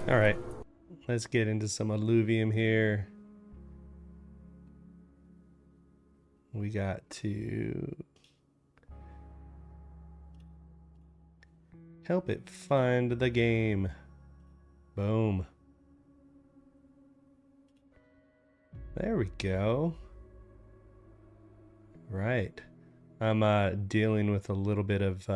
All right, let's get into some Illuvium here. We got to help it find the game. Boom. There we go. Right. I'm dealing with a little bit of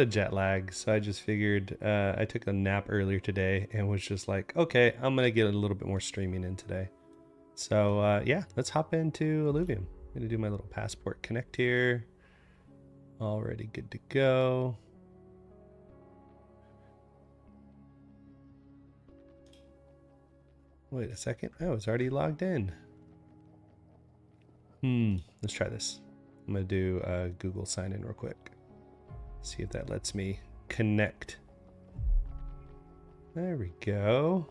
jet lag, so I just figured I took a nap earlier today and was just like, okay, I'm gonna get a little bit more streaming in today. So yeah, let's hop into Illuvium. I'm gonna do my little passport connect here. Already good to go. Wait a second. Oh, it's already logged in. Let's try this. I'm gonna do a Google sign in real quick. See if that lets me connect. There we go.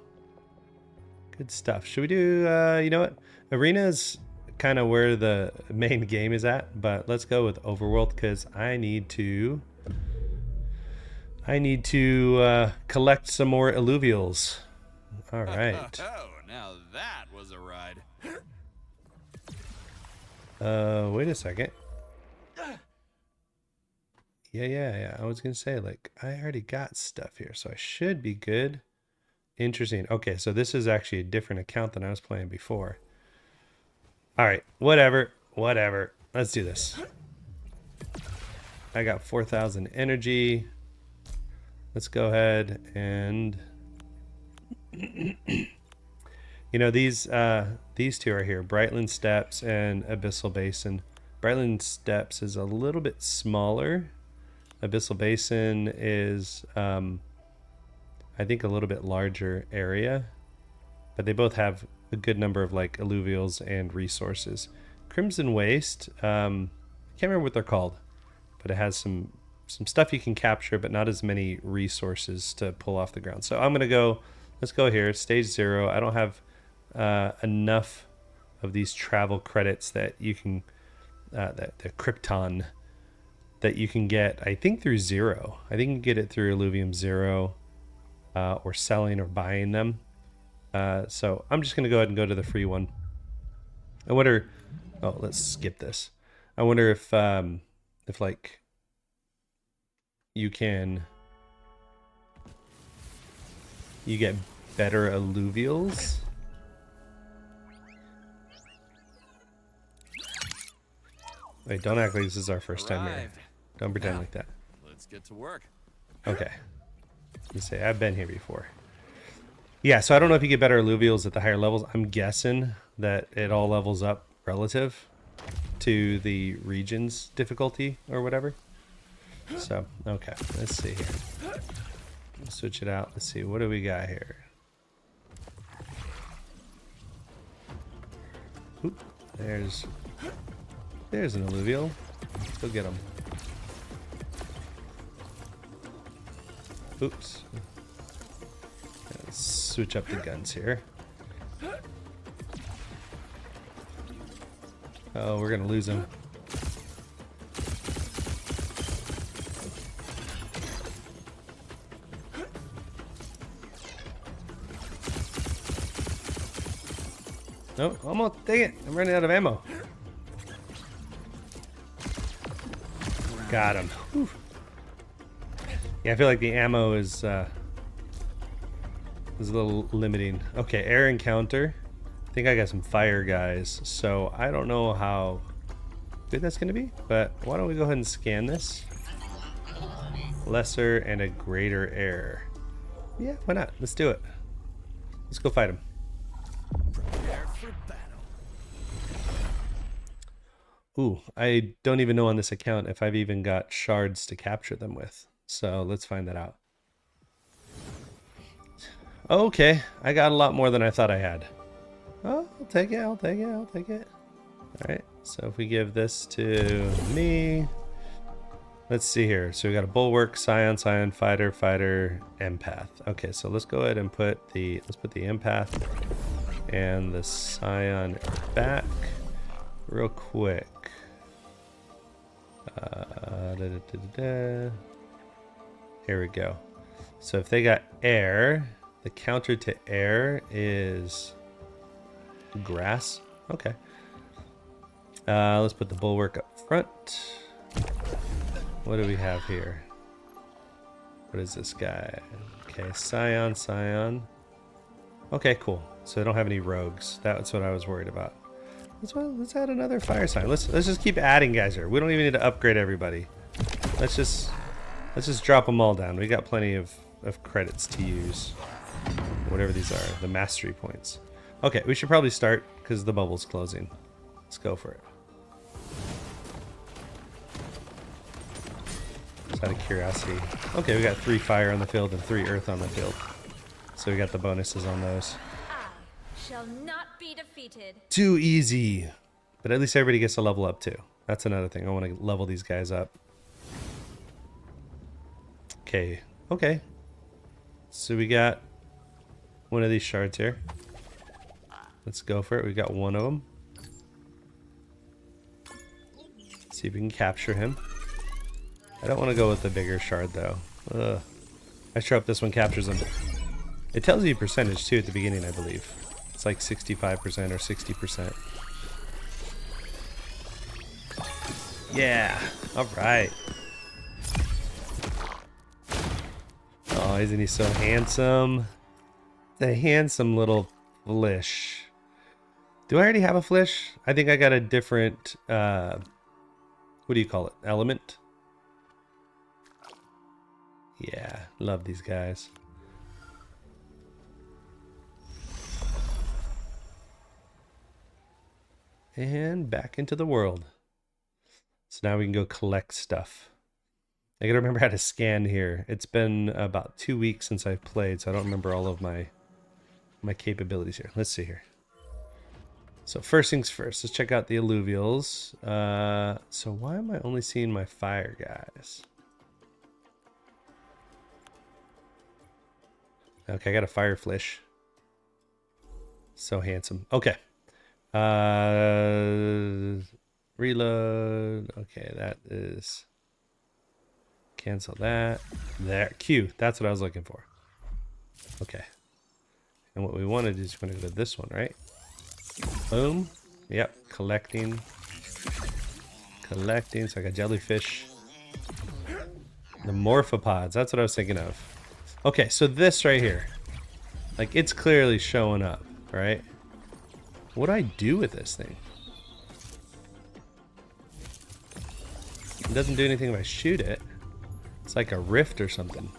Good stuff. Should we do, you know what? Arena's kind of where the main game is at, but let's go with Overworld because I need to collect some more alluvials. All right. Oh, now that was a ride. Wait a second. Yeah. I was gonna say, like, I already got stuff here, so I should be good. Interesting. Okay, so this is actually a different account than I was playing before. All right, whatever. Let's do this. I got 4,000 energy. Let's go ahead and you know, these two are here, Brightland Steps and Abyssal Basin. Brightland Steps is a little bit smaller. Abyssal Basin is I think a little bit larger area, but they both have a good number of like alluvials and resources. Crimson Waste, I can't remember what they're called, but it has some stuff you can capture, but not as many resources to pull off the ground. So I'm gonna go. Let's go here. Stage 0. I don't have enough of these travel credits that you can the Krypton that you can get. I think through 0. I think you can get it through Illuvium 0. Or selling or buying them. So I'm just going to go ahead and go to the free one. I wonder... Oh, let's skip this. I wonder if like, you get better alluvials. Wait, don't act like this is our first time here. Don't pretend like that. Let's get to work. Okay. You say I've been here before. Yeah, so I don't know if you get better alluvials at the higher levels. I'm guessing that it all levels up relative to the region's difficulty or whatever. So, okay, let's see here. Let's switch it out. Let's see, what do we got here? Oop, there's an alluvial. Let's go get him. Oops. Let's switch up the guns here. Oh, we're gonna lose him. No, almost. Dang it! I'm running out of ammo. Got him. Whew. Yeah, I feel like the ammo is a little limiting. Okay, air encounter. I think I got some fire guys, so I don't know how good that's going to be, but why don't we go ahead and scan this? Lesser and a greater air. Yeah, why not? Let's do it. Let's go fight him. Prepare for battle. Ooh, I don't even know on this account if I've even got shards to capture them with. So let's find that out. Okay, I got a lot more than I thought I had. Oh, I'll take it. All right, so if we give this to me, let's see here. So we got a bulwark, scion, fighter, empath. Okay, so let's go ahead and put the empath and the scion back real quick. Here we go. So if they got air, the counter to air is grass. Okay. Let's put the bulwark up front. What do we have here? What is this guy? Okay, Scion, Scion. Okay, cool. So they don't have any rogues. That's what I was worried about. Let's add another fire sign. Let's just keep adding guys here. We don't even need to upgrade everybody. Let's just drop them all down. We got plenty of credits to use. Whatever these are, the mastery points. Okay, we should probably start because the bubble's closing. Let's go for it. Just out of curiosity. Okay, we got 3 fire on the field and 3 earth on the field. So we got the bonuses on those. Shall not be defeated. Too easy. But at least everybody gets a level up too. That's another thing. I want to level these guys up. Okay. Okay. So we got one of these shards here. Let's go for it. We got one of them. See if we can capture him. I don't want to go with the bigger shard though. Ugh. I sure hope this one captures him. It tells you percentage too at the beginning, I believe. It's like 65% or 60%. Yeah. All right. Oh, isn't he so handsome? The handsome little flish. Do I already have a flish? I think I got a different, what do you call it? Element? Yeah, love these guys. And back into the world. So now we can go collect stuff. I gotta remember how to scan here. It's been about 2 weeks since I've played, so I don't remember all of my capabilities here. Let's see here. So first things first, let's check out the alluvials. So why am I only seeing my fire guys? Okay, I got a fire flish. So handsome. Okay. Reload. Okay, that is... Cancel that. There. Q. That's what I was looking for. Okay. And what we want to do is we're going to go to this one, right? Boom. Yep. Collecting. Collecting. So I got jellyfish. The morphopods. That's what I was thinking of. Okay, so this right here. Like, it's clearly showing up, right? What do I do with this thing? It doesn't do anything if I shoot it. It's like a rift or something.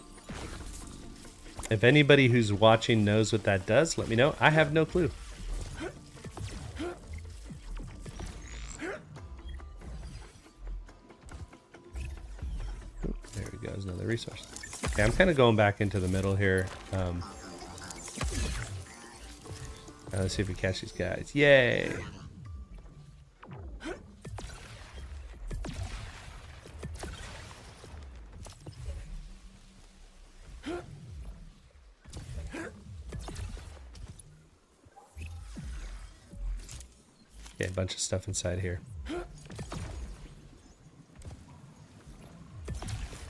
If anybody who's watching knows what that does, let me know. I have no clue. Ooh, there we go. There's another resource. Okay, I'm kind of going back into the middle here. Let's see if we catch these guys. Yay! Yeah, a bunch of stuff inside here.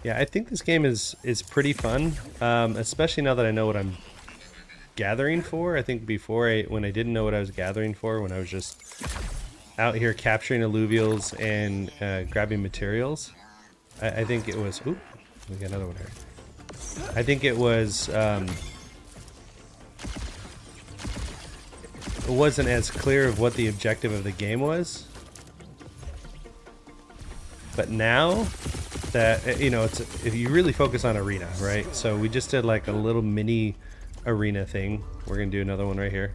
Yeah, I think this game is pretty fun, especially now that I know what I'm gathering for. I think before, when I didn't know what I was gathering for, when I was just out here capturing alluvials and grabbing materials, I think it was... Oop, we got another one here. I think it was... it wasn't as clear of what the objective of the game was. But now that, you know, it's, if you really focus on arena, right? So we just did like a little mini arena thing. We're gonna do another one right here.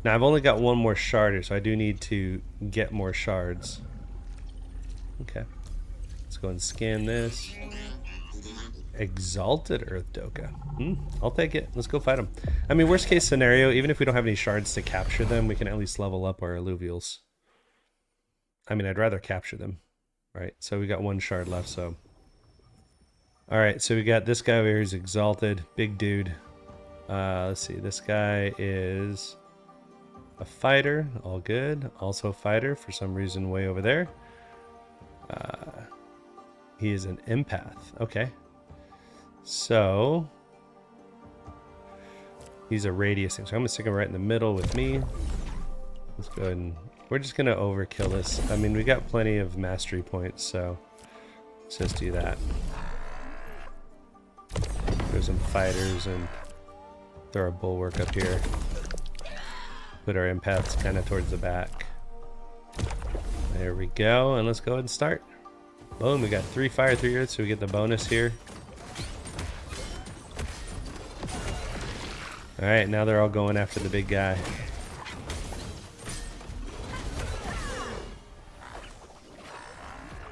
Now I've only got one more shard here, so I do need to get more shards. Okay, let's go and scan this. Exalted Earth Doka. I'll take it. Let's go fight them. I mean, worst case scenario, even if we don't have any shards to capture them, we can at least level up our alluvials. I mean, I'd rather capture them, right? So we got one shard left, so. All right, so we got this guy over here who's Exalted. Big dude. Let's see. This guy is a fighter. All good. Also a fighter for some reason way over there. He is an empath. Okay. So, He's a radius thing, so I'm gonna stick him right in the middle with me. Let's go ahead and we're just gonna overkill this. I mean, we got plenty of mastery points, so let's just do that. Throw some fighters and throw a bulwark up here. Put our empaths kind of towards the back. There we go, and let's go ahead and start. Boom, we got 3 fire, 3 earth, so we get the bonus here. Alright, now they're all going after the big guy.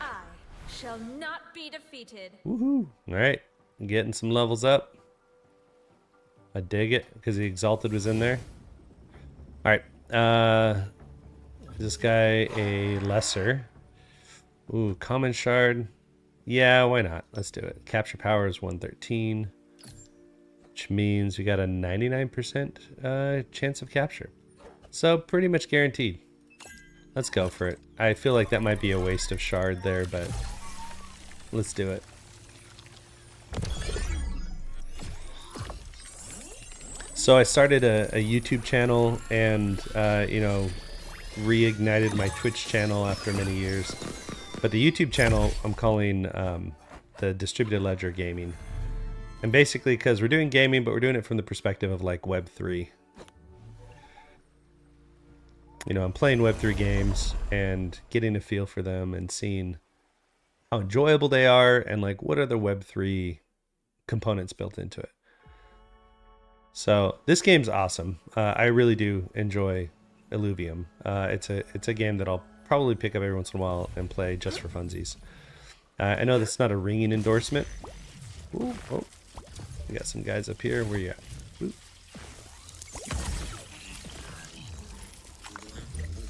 I shall not be defeated. Woohoo! Alright, getting some levels up. I dig it, because the Exalted was in there. Alright, is this guy a lesser? Ooh, common shard. Yeah, why not? Let's do it. Capture power is 113, which means we got a 99% chance of capture. So pretty much guaranteed. Let's go for it. I feel like that might be a waste of shard there, but let's do it. So I started a YouTube channel and, you know, reignited my Twitch channel after many years. But the YouTube channel I'm calling the Distributed Ledger Gaming. And basically because we're doing gaming, but we're doing it from the perspective of like Web3. You know, I'm playing Web3 games and getting a feel for them and seeing how enjoyable they are and like what are the Web3 components built into it. So this game's awesome. I really do enjoy Illuvium. It's a game that I'll probably pick up every once in a while and play just for funsies. I know that's not a ringing endorsement. Ooh, oh, we got some guys up here. Where you at? Ooh.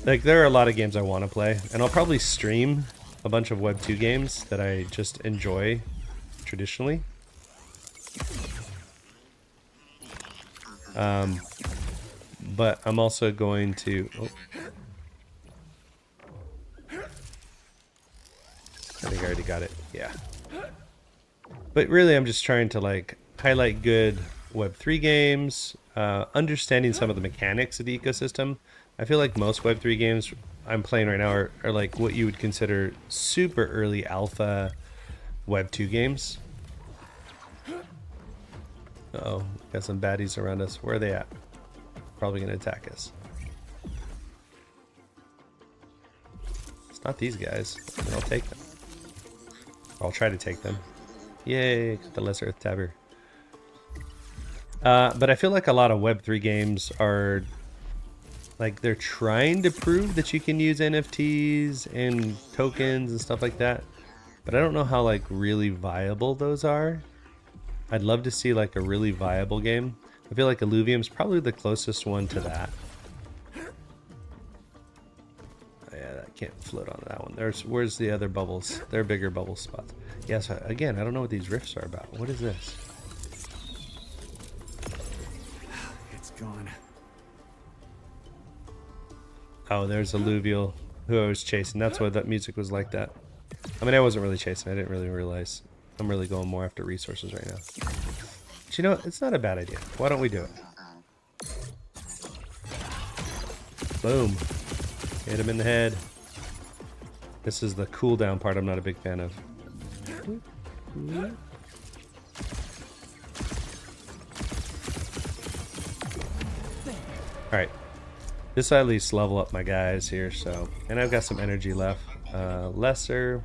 Like there are a lot of games I want to play, and I'll probably stream a bunch of Web 2 games that I just enjoy traditionally. But I'm also going to. Oh. I think I already got it. Yeah. But really, I'm just trying to like highlight good Web3 games, understanding some of the mechanics of the ecosystem. I feel like most Web3 games I'm playing right now are like what you would consider super early alpha Web2 games. Uh-oh, got some baddies around us. Where are they at? Probably going to attack us. It's not these guys. I'll take them. I'll try to take them. Yay, got the lesser earth tabber. But I feel like a lot of Web3 games are like they're trying to prove that you can use NFTs and tokens and stuff like that. But I don't know how like really viable those are. I'd love to see like a really viable game. I feel like Illuvium's probably the closest one to that. Yeah, that can't float on that one. Where's the other bubbles? They're bigger bubble spots. Yes, again, I don't know what these rifts are about. What is this? It's gone. Oh, there's Illuvial, who I was chasing. That's why that music was like that. I mean, I wasn't really chasing. I didn't really realize. I'm really going more after resources right now. But you know what? It's not a bad idea. Why don't we do it? Boom. Hit him in the head. This is the cooldown part I'm not a big fan of. Alright. This will at least level up my guys here, so. And I've got some energy left. Lesser.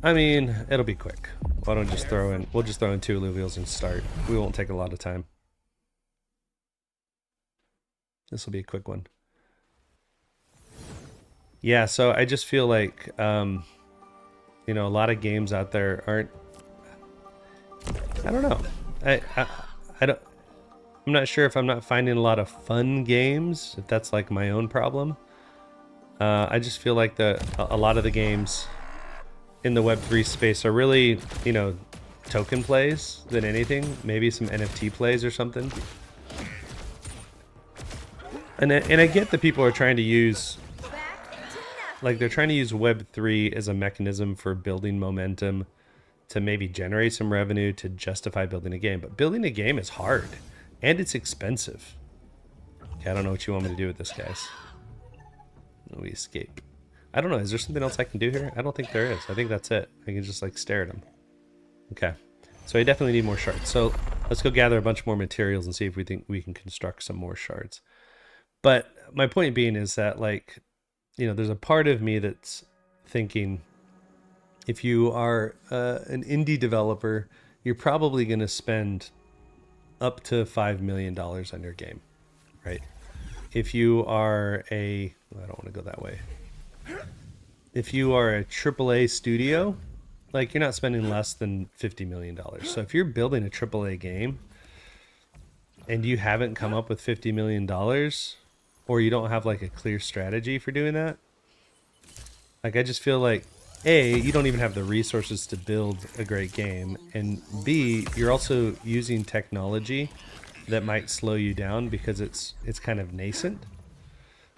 I mean, it'll be quick. Why don't we just throw in, we'll just throw in 2 alluvials and start. We won't take a lot of time. This will be a quick one. Yeah, so I just feel like, you know, a lot of games out there aren't, I don't know. I don't, I'm not sure if I'm not finding a lot of fun games, if that's like my own problem. I just feel like a lot of the games in the Web3 space are really, you know, token plays than anything. Maybe some NFT plays or something. And I get that people are trying to use, like they're trying to use Web3 as a mechanism for building momentum to maybe generate some revenue to justify building a game. But building a game is hard and it's expensive. Okay, I don't know what you want me to do with this, guys. We escape. I don't know. Is there something else I can do here? I don't think there is. I think that's it. I can just like stare at him. Okay. So I definitely need more shards. So let's go gather a bunch more materials and see if we think we can construct some more shards. But my point being is that, like, you know, there's a part of me that's thinking if you are an indie developer, you're probably going to spend up to $5 million on your game, right? If you are I don't want to go that way. If you are a AAA studio, like, you're not spending less than $50 million. So if you're building a AAA game and you haven't come up with $50 million, or you don't have like a clear strategy for doing that, like, I just feel like, A, you don't even have the resources to build a great game, and B, you're also using technology that might slow you down because it's kind of nascent.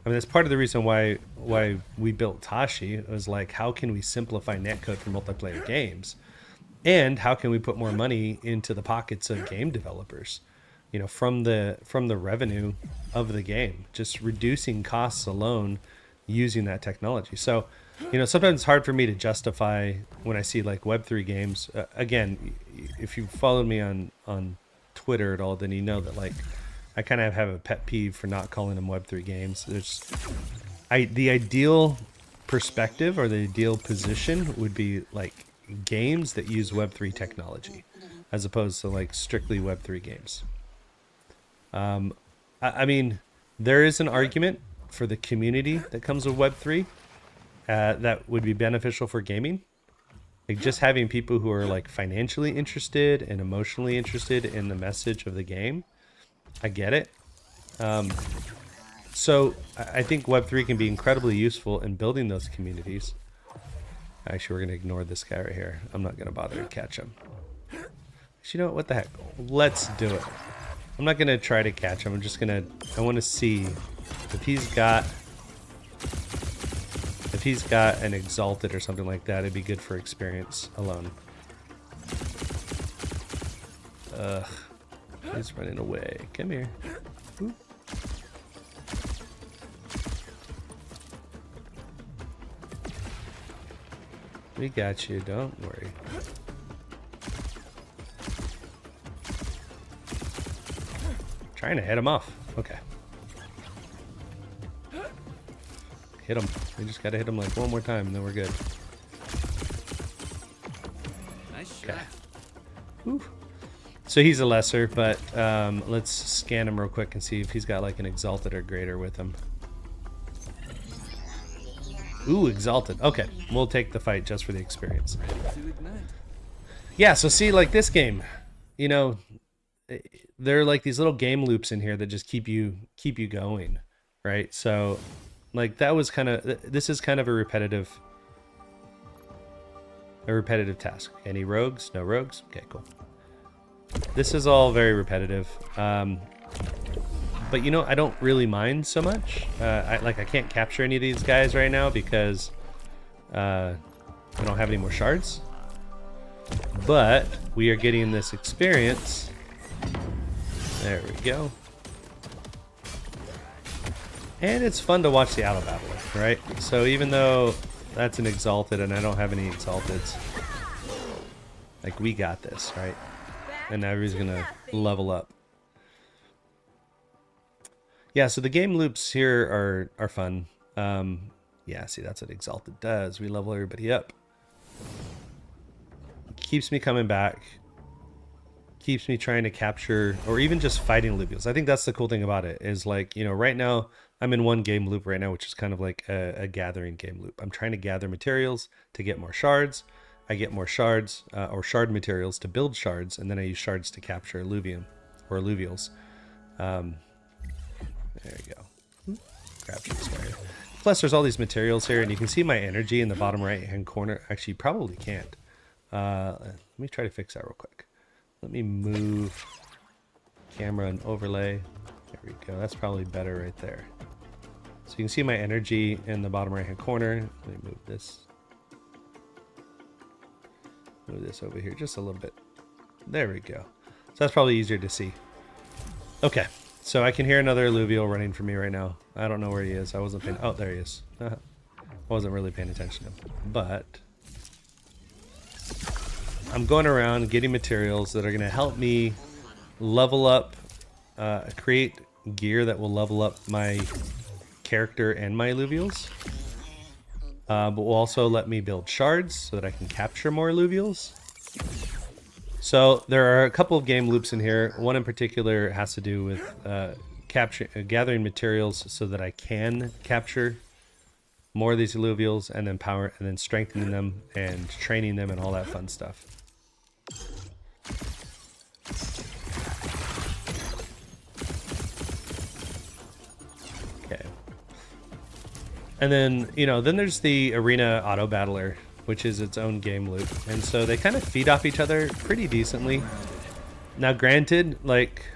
I mean, that's part of the reason why we built Tashi. It was like, how can we simplify netcode for multiplayer games? And how can we put more money into the pockets of game developers? You know, from the revenue of the game, just reducing costs alone using that technology. So, you know, sometimes it's hard for me to justify when I see like Web3 games. Again, if you followed me on Twitter at all, then you know that, like, I kind of have a pet peeve for not calling them Web3 games. The ideal perspective or the ideal position would be like games that use Web3 technology, as opposed to like strictly Web3 games. I mean, there is an argument for the community that comes with Web3 that would be beneficial for gaming. Like, just having people who are like financially interested and emotionally interested in the message of the game. I get it. So I think Web3 can be incredibly useful in building those communities. Actually, we're going to ignore this guy right here. I'm not going to bother to catch him. Actually, you know what the heck? Let's do it. I'm not going to try to catch him. I'm just going to... I want to see if he's got an exalted or something like that. It'd be good for experience alone. Ugh. He's running away. Come here. Ooh. We got you. Don't worry. Trying to head him off. Okay. Hit him. We just gotta hit him like one more time and then we're good. Nice shot. Ooh. So he's a lesser, but let's scan him real quick and see if he's got like an exalted or greater with him. Ooh, exalted. Okay, we'll take the fight just for the experience. Yeah, so see, like this game, you know, there are like these little game loops in here that just keep you going, right? So like that was kind of, this is kind of a repetitive task. Any rogues? No rogues? Okay, cool. This is all very repetitive, but you know, I don't really mind so much. I can't capture any of these guys right now because I don't have any more shards, but we are getting this experience. There we go. And it's fun to watch the auto battle, right? So even though that's an exalted and I don't have any exalteds, like, we got this, right? And now everybody's gonna level up. Yeah, so the game loops here are fun. Yeah, see, that's what exalted does. We level everybody up. Keeps me coming back. Keeps me trying to capture, or even just fighting Illuviums. I think that's the cool thing about it, is like, you know, right now I'm in one game loop right now, which is kind of like a gathering game loop. I'm trying to gather materials to get more shards. I get more shards or shard materials to build shards, and then I use shards to capture Illuvium or Illuvials. There you go. Capture this guy. Plus, there's all these materials here, and you can see my energy in the bottom right-hand corner. Actually, you probably can't. Let me try to fix that real quick. Let me move camera and overlay. There we go. That's probably better right there. So you can see my energy in the bottom right-hand corner. Let me move this. Move this over here just a little bit. There we go. So that's probably easier to see. Okay, so I can hear another alluvial running for me right now. I don't know where he is. I wasn't paying... Oh, there he is. I wasn't really paying attention to him. But I'm going around getting materials that are going to help me level up, create gear that will level up my character and my alluvials. But will also let me build shards so that I can capture more alluvials. So there are a couple of game loops in here. One in particular has to do with gathering materials so that I can capture more of these alluvials, and then strengthening them and training them and all that fun stuff. Okay. And then, then there's the arena auto battler, which is its own game loop. And so they kind of feed off each other pretty decently. Now, granted, like,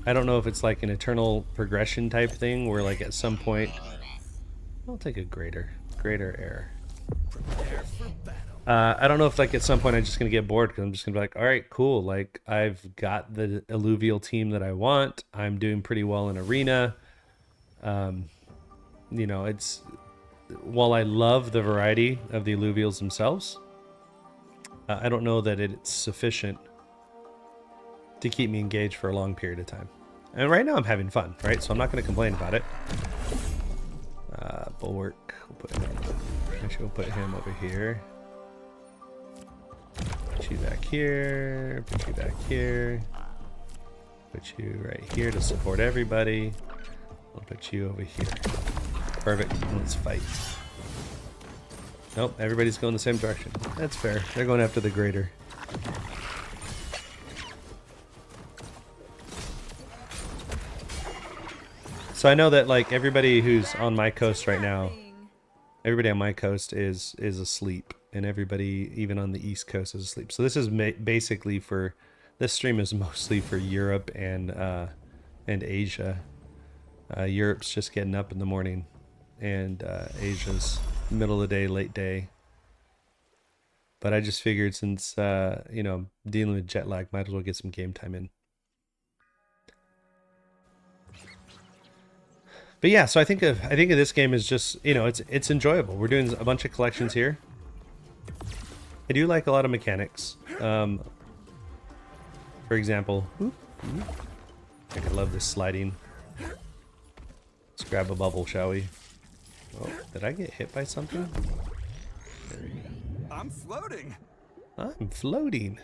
I don't know if it's like an eternal progression type thing where, like, at some point, I'll take a greater error. I don't know if, like, at some point I'm just going to get bored because I'm just going to be like, all right, cool. Like, I've got the alluvial team that I want. I'm doing pretty well in arena. It's... While I love the variety of the alluvials themselves, I don't know that it's sufficient to keep me engaged for a long period of time. And right now I'm having fun, right? So I'm not going to complain about it. Bulwark, we'll put him over here. Put you back here, put you back here. Put you right here to support everybody. We'll put you over here. Perfect. Let's fight. Nope, everybody's going the same direction. That's fair. They're going after the greater. So I know that, like, everybody who's on my coast right now, everybody on my coast is asleep, and everybody even on the East Coast is asleep. So this is basically for... This stream is mostly for Europe and Asia. Europe's just getting up in the morning. And Asia's middle of the day, late day. But I just figured since, dealing with jet lag, might as well get some game time in. But yeah, so I think of this game as just, it's enjoyable. We're doing a bunch of collections here. I do like a lot of mechanics. For example, I love this sliding. Let's grab a bubble, shall we? Oh, did I get hit by something? There we go. I'm floating. I'm floating.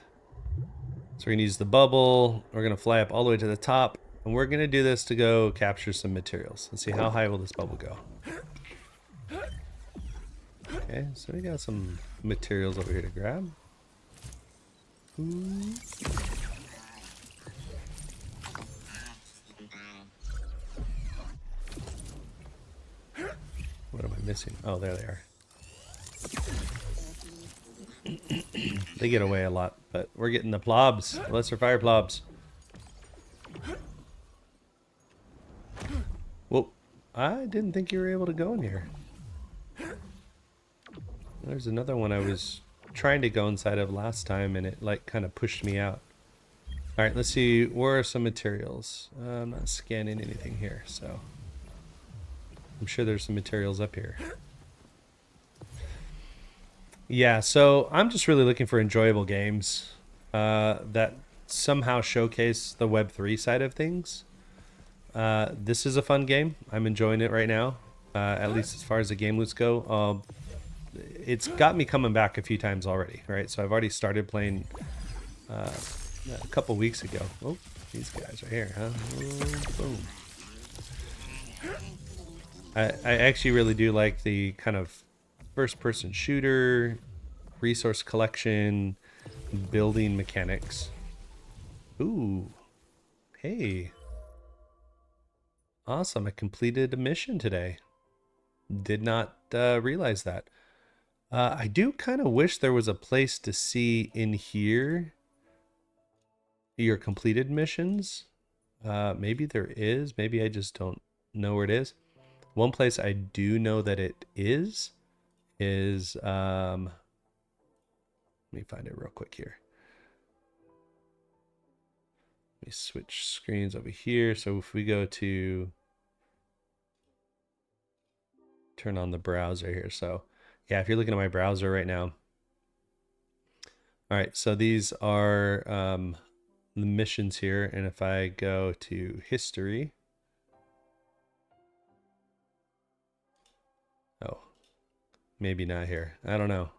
So we're gonna use the bubble. We're gonna fly up all the way to the top, and we're gonna do this to go capture some materials. Let's see, how high will this bubble go? Okay, so we got some materials over here to grab. Ooh. What am I missing? Oh, there they are. They get away a lot, but we're getting the plobs. Lesser fire plobs. Whoa. I didn't think you were able to go in here. There's another one I was trying to go inside of last time, and it, like, kind of pushed me out. Alright, let's see. Where are some materials? I'm not scanning anything here, so... I'm sure there's some materials up here. Yeah, so I'm just really looking for enjoyable games that somehow showcase the Web3 side of things. This is a fun game. I'm enjoying it right now, at least as far as the game loops go. It's got me coming back a few times already, right? So I've already started playing a couple weeks ago. Oh, these guys right here, huh? Boom. I actually really do like the kind of first-person shooter, resource collection, building mechanics. Ooh. Hey. Awesome. I completed a mission today. Did not realize that. I do kind of wish there was a place to see in here your completed missions. Maybe there is. Maybe I just don't know where it is. One place I do know that it is Let me find it real quick here. Let me switch screens over here. So if we go to turn on the browser here. So yeah, if you're looking at my browser right now. All right, so these are the missions here. And if I go to history. Oh, maybe not here. I don't know.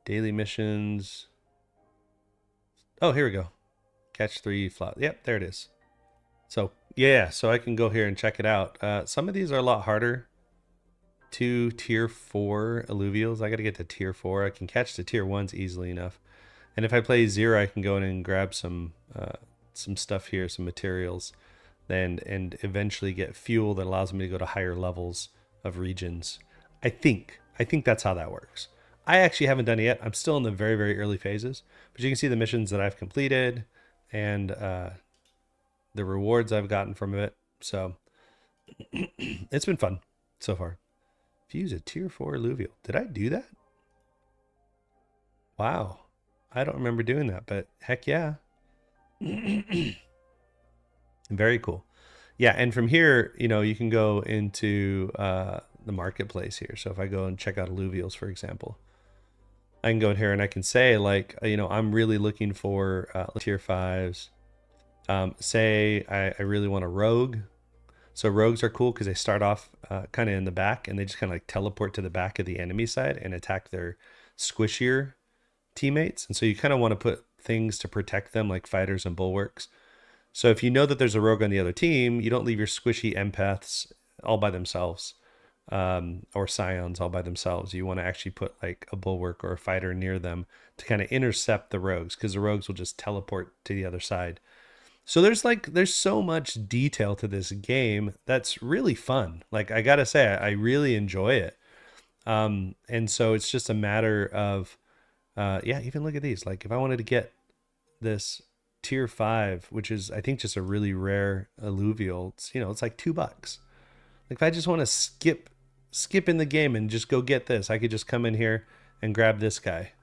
Daily missions. Oh, here we go. Catch 3 flowers. Yep, there it is. So yeah, so I can go here and check it out. Some of these are a lot harder. 2 tier 4 alluvials. I got to get to tier 4. I can catch the tier 1s easily enough. And if I play 0, I can go in and grab some stuff here, some materials, and eventually get fuel that allows me to go to higher levels of regions. I think that's how that works. I actually haven't done it yet. I'm still in the very, very early phases, but you can see the missions that I've completed and the rewards I've gotten from it. So it's been fun so far. Fuse a tier 4 alluvial. Did I do that? Wow. I don't remember doing that, but heck yeah. Very cool. Yeah, and from here, you can go into the marketplace here. So if I go and check out alluvials, for example, I can go in here and I can say, like, I'm really looking for tier 5s. Say I really want a rogue. So rogues are cool because they start off kind of in the back and they just kind of like teleport to the back of the enemy side and attack their squishier teammates. And so you kind of want to put things to protect them, like fighters and bulwarks. So if you know that there's a rogue on the other team, you don't leave your squishy empaths all by themselves, or scions all by themselves. You want to actually put like a bulwark or a fighter near them to kind of intercept the rogues, because the rogues will just teleport to the other side. So there's so much detail to this game that's really fun. Like, I gotta say, I really enjoy it. And so it's just a matter of, even look at these. Like, if I wanted to get this tier 5, which is, I think, just a really rare alluvial, it's like $2. Like, if I just want to skip in the game and just go get this, I could just come in here and grab this guy,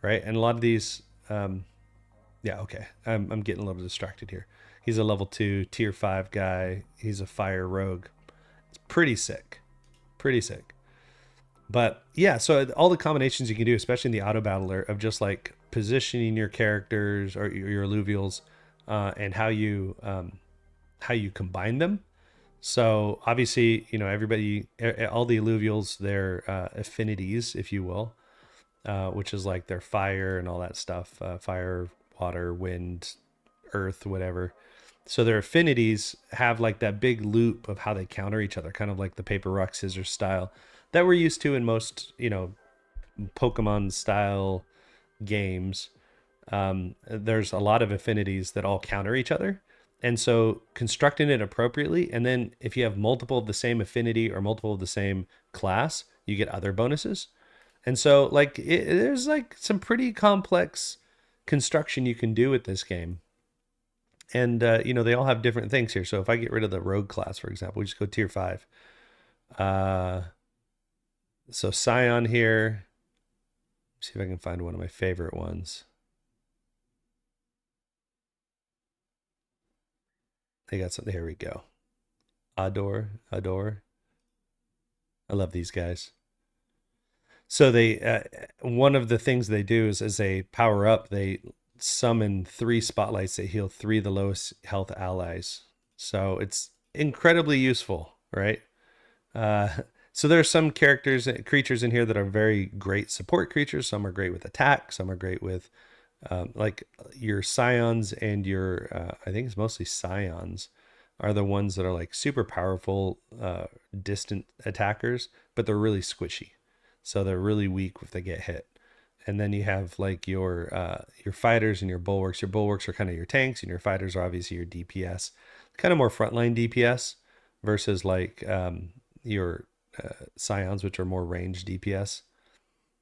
right? And a lot of these, yeah, okay, I'm getting a little distracted here. He's a level 2 tier 5 guy. He's a fire rogue. It's pretty sick. But yeah, so all the combinations you can do, especially in the auto battler, of just like positioning your characters or your alluvials, and how you combine them. So obviously, everybody, all the alluvials, their affinities, if you will, which is like their fire and all that stuff, fire, water, wind, earth, whatever. So their affinities have like that big loop of how they counter each other, kind of like the paper, rock, scissors style that we're used to in most, Pokemon style games. There's a lot of affinities that all counter each other. And so constructing it appropriately, and then if you have multiple of the same affinity or multiple of the same class, you get other bonuses. And so like there's like some pretty complex construction you can do with this game. And they all have different things here. So if I get rid of the rogue class, for example, we just go tier 5. So Scion here. See if I can find one of my favorite ones. They got something. Here we go. Adore. I love these guys. So they, one of the things they do is as they power up, they summon 3 spotlights that heal 3 of the lowest health allies. So it's incredibly useful, right? So there are some creatures in here that are very great support creatures. Some are great with attack. Some are great with, like your scions and your, I think it's mostly scions, are the ones that are like super powerful, distant attackers, but they're really squishy. So they're really weak if they get hit. And then you have like your fighters and your bulwarks. Your bulwarks are kind of your tanks, and your fighters are obviously your DPS, kind of more frontline DPS versus like your scions, which are more ranged DPS,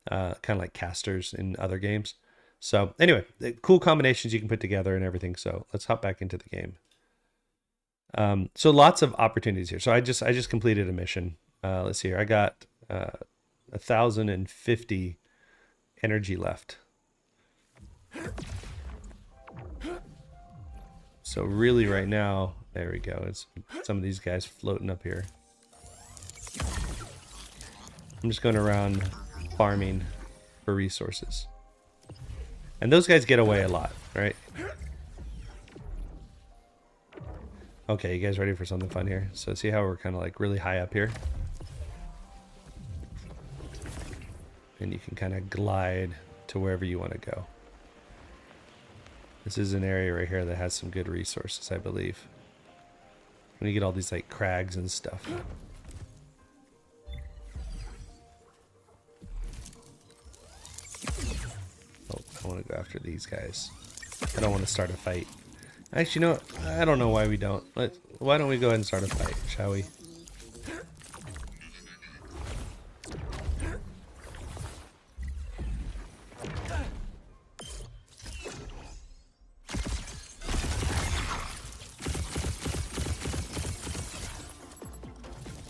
kind of like casters in other games. So anyway, cool combinations you can put together and everything. So let's hop back into the game. So lots of opportunities here. So I just completed a mission. Let's see here. I got 1,050 energy left. So really right now, there we go. It's some of these guys floating up here. I'm just going around farming for resources. And those guys get away a lot, right? Okay, you guys ready for something fun here? So see how we're kind of like really high up here? And you can kind of glide to wherever you want to go. This is an area right here that has some good resources, I believe. When you get all these like crags and stuff. Oh, I want to go after these guys. I don't want to start a fight. Actually, you know what? I don't know why we don't. Why don't we go ahead and start a fight, shall we?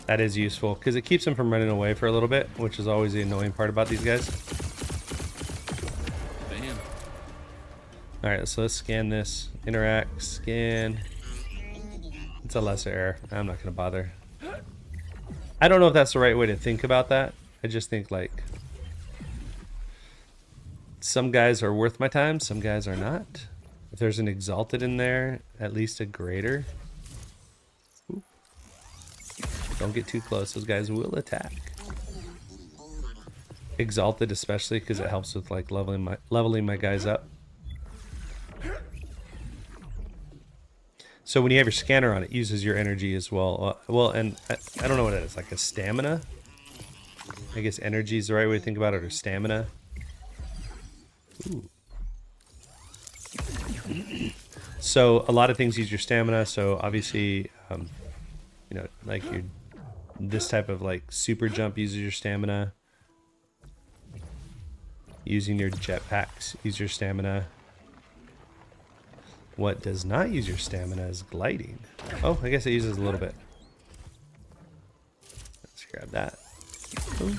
That is useful, because it keeps them from running away for a little bit, which is always the annoying part about these guys. Bam. Alright, so let's scan this. Interact, scan. It's a lesser error. I'm not going to bother. I don't know if that's the right way to think about that. I just think, like, some guys are worth my time, some guys are not. If there's an exalted in there, at least a greater. Ooh. Don't get too close. Those guys will attack. Exalted especially because it helps with like leveling my guys up. So when you have your scanner on, it uses your energy as well. Well, and I don't know what it is, like a stamina? I guess energy is the right way to think about it, or stamina. Ooh. So a lot of things use your stamina. So obviously, you know, like this type of like super jump uses your stamina. Using your jetpacks use your stamina. What does not use your stamina is gliding. Oh, I guess it uses a little bit. Let's grab that. Ooh.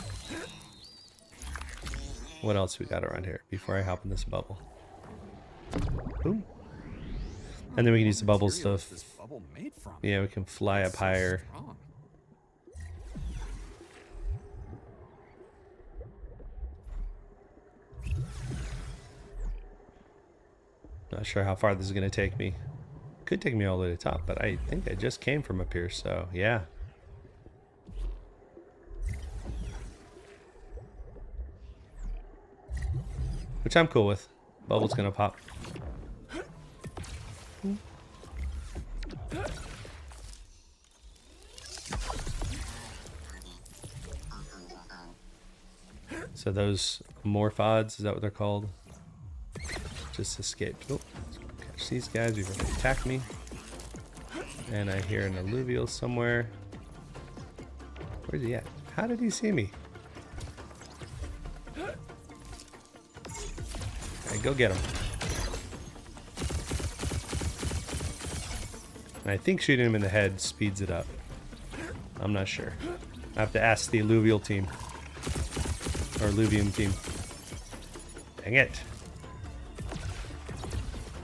What else we got around here before I hop in this bubble? Ooh. And then we can use the bubbles to... Yeah, we can fly up higher. Not sure how far this is going to take me. Could take me all the way to the top, but I think I just came from up here, so yeah. Which I'm cool with. Bubble's going to pop. So those morphods, is that what they're called? Just escaped. Oh, catch these guys before they attack me. And I hear an alluvial somewhere. Where's he at? How did he see me? Alright, go get him. And I think shooting him in the head speeds it up. I'm not sure. I have to ask the alluvial team. Or Illuvium team. Dang it.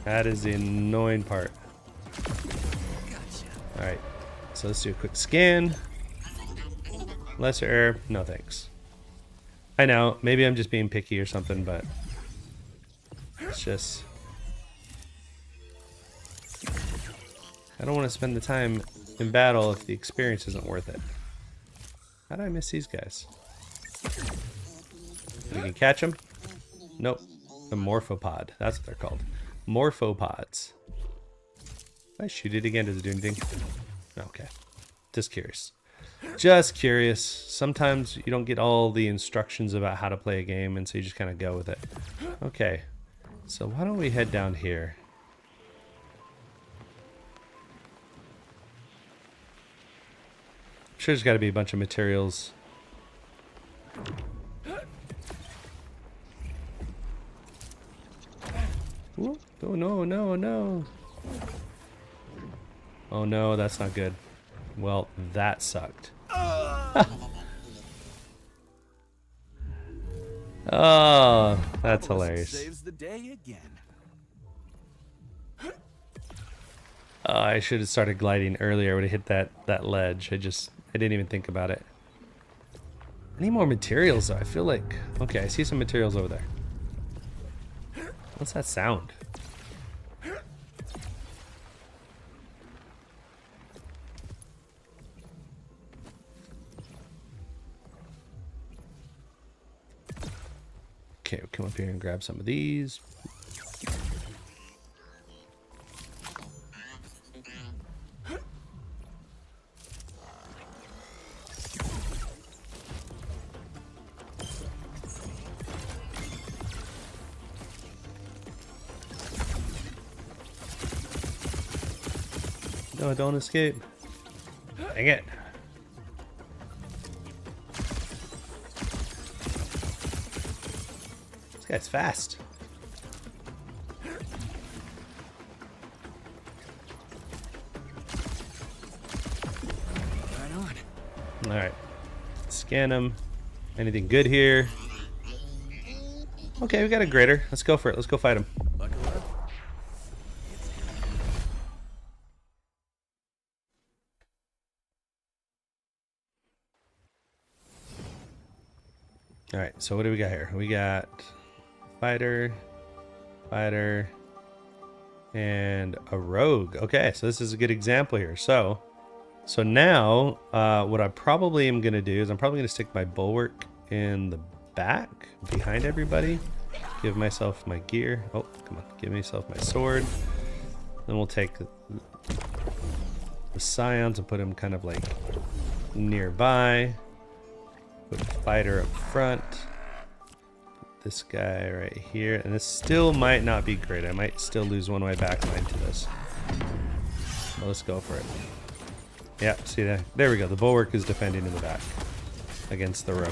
That is the annoying part. Alright, so let's do a quick scan. Lesser error, no thanks. I know, maybe I'm just being picky or something, but it's just... I don't want to spend the time in battle if the experience isn't worth it. How did I miss these guys? We can catch them? Nope. The morphopod, that's what they're called. Morphopods. If I shoot it again, does it do anything? Okay. Just curious. Just curious. Sometimes you don't get all the instructions about how to play a game, and so you just kind of go with it. Okay. So why don't we head down here? I'm sure there's got to be a bunch of materials. Ooh. Oh no, no, no. Oh no, that's not good. Well, that sucked. Oh, that's Obelisk hilarious. Saves the day again. Oh, I should have started gliding earlier. I would have hit that ledge. I didn't even think about it. I need more materials though. I feel like, okay, I see some materials over there. What's that sound? Okay, we'll come up here and grab some of these. No, don't escape. Dang it. This guy's fast. Right on. Alright. Scan him. Anything good here? Okay, we got a grater. Let's go for it. Let's go fight him. Buckle up. Alright, so what do we got here? We got fighter, fighter, and a rogue. Okay, so this is a good example here. So now, what I probably am going to do is I'm probably going to stick my bulwark in the back, behind everybody. Give myself my gear. Oh, come on. Give myself my sword. Then we'll take the scions and put them kind of like nearby. Put a fighter up front. Put this guy right here. And this still might not be great. I might still lose one of my backline to this. Well, let's go for it. Yeah, see that? There we go. The bulwark is defending in the back against the rogue.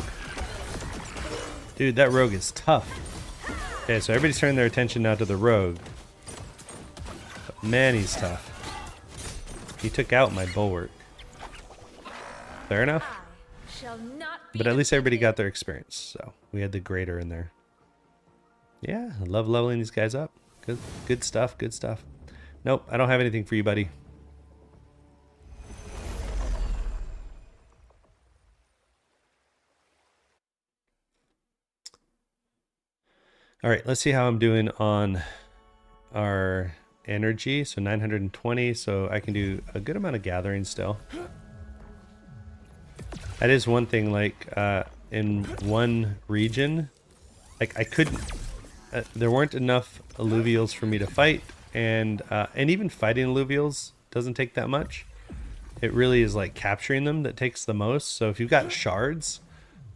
Dude, that rogue is tough. Okay, so everybody's turning their attention now to the rogue. But man, he's tough. He took out my bulwark. Fair enough. Shall not be But at least everybody defeated. got their experience. So we had the grater in there. Yeah, I love leveling these guys up. Good stuff, good stuff. Nope, I don't have anything for you, buddy. All right, let's see how I'm doing on our energy. So 920, so I can do a good amount of gathering still. That is one thing, like in one region, like I couldn't, there weren't enough alluvials for me to fight, and even fighting alluvials doesn't take that much. It really is like capturing them that takes the most. So if you've got shards,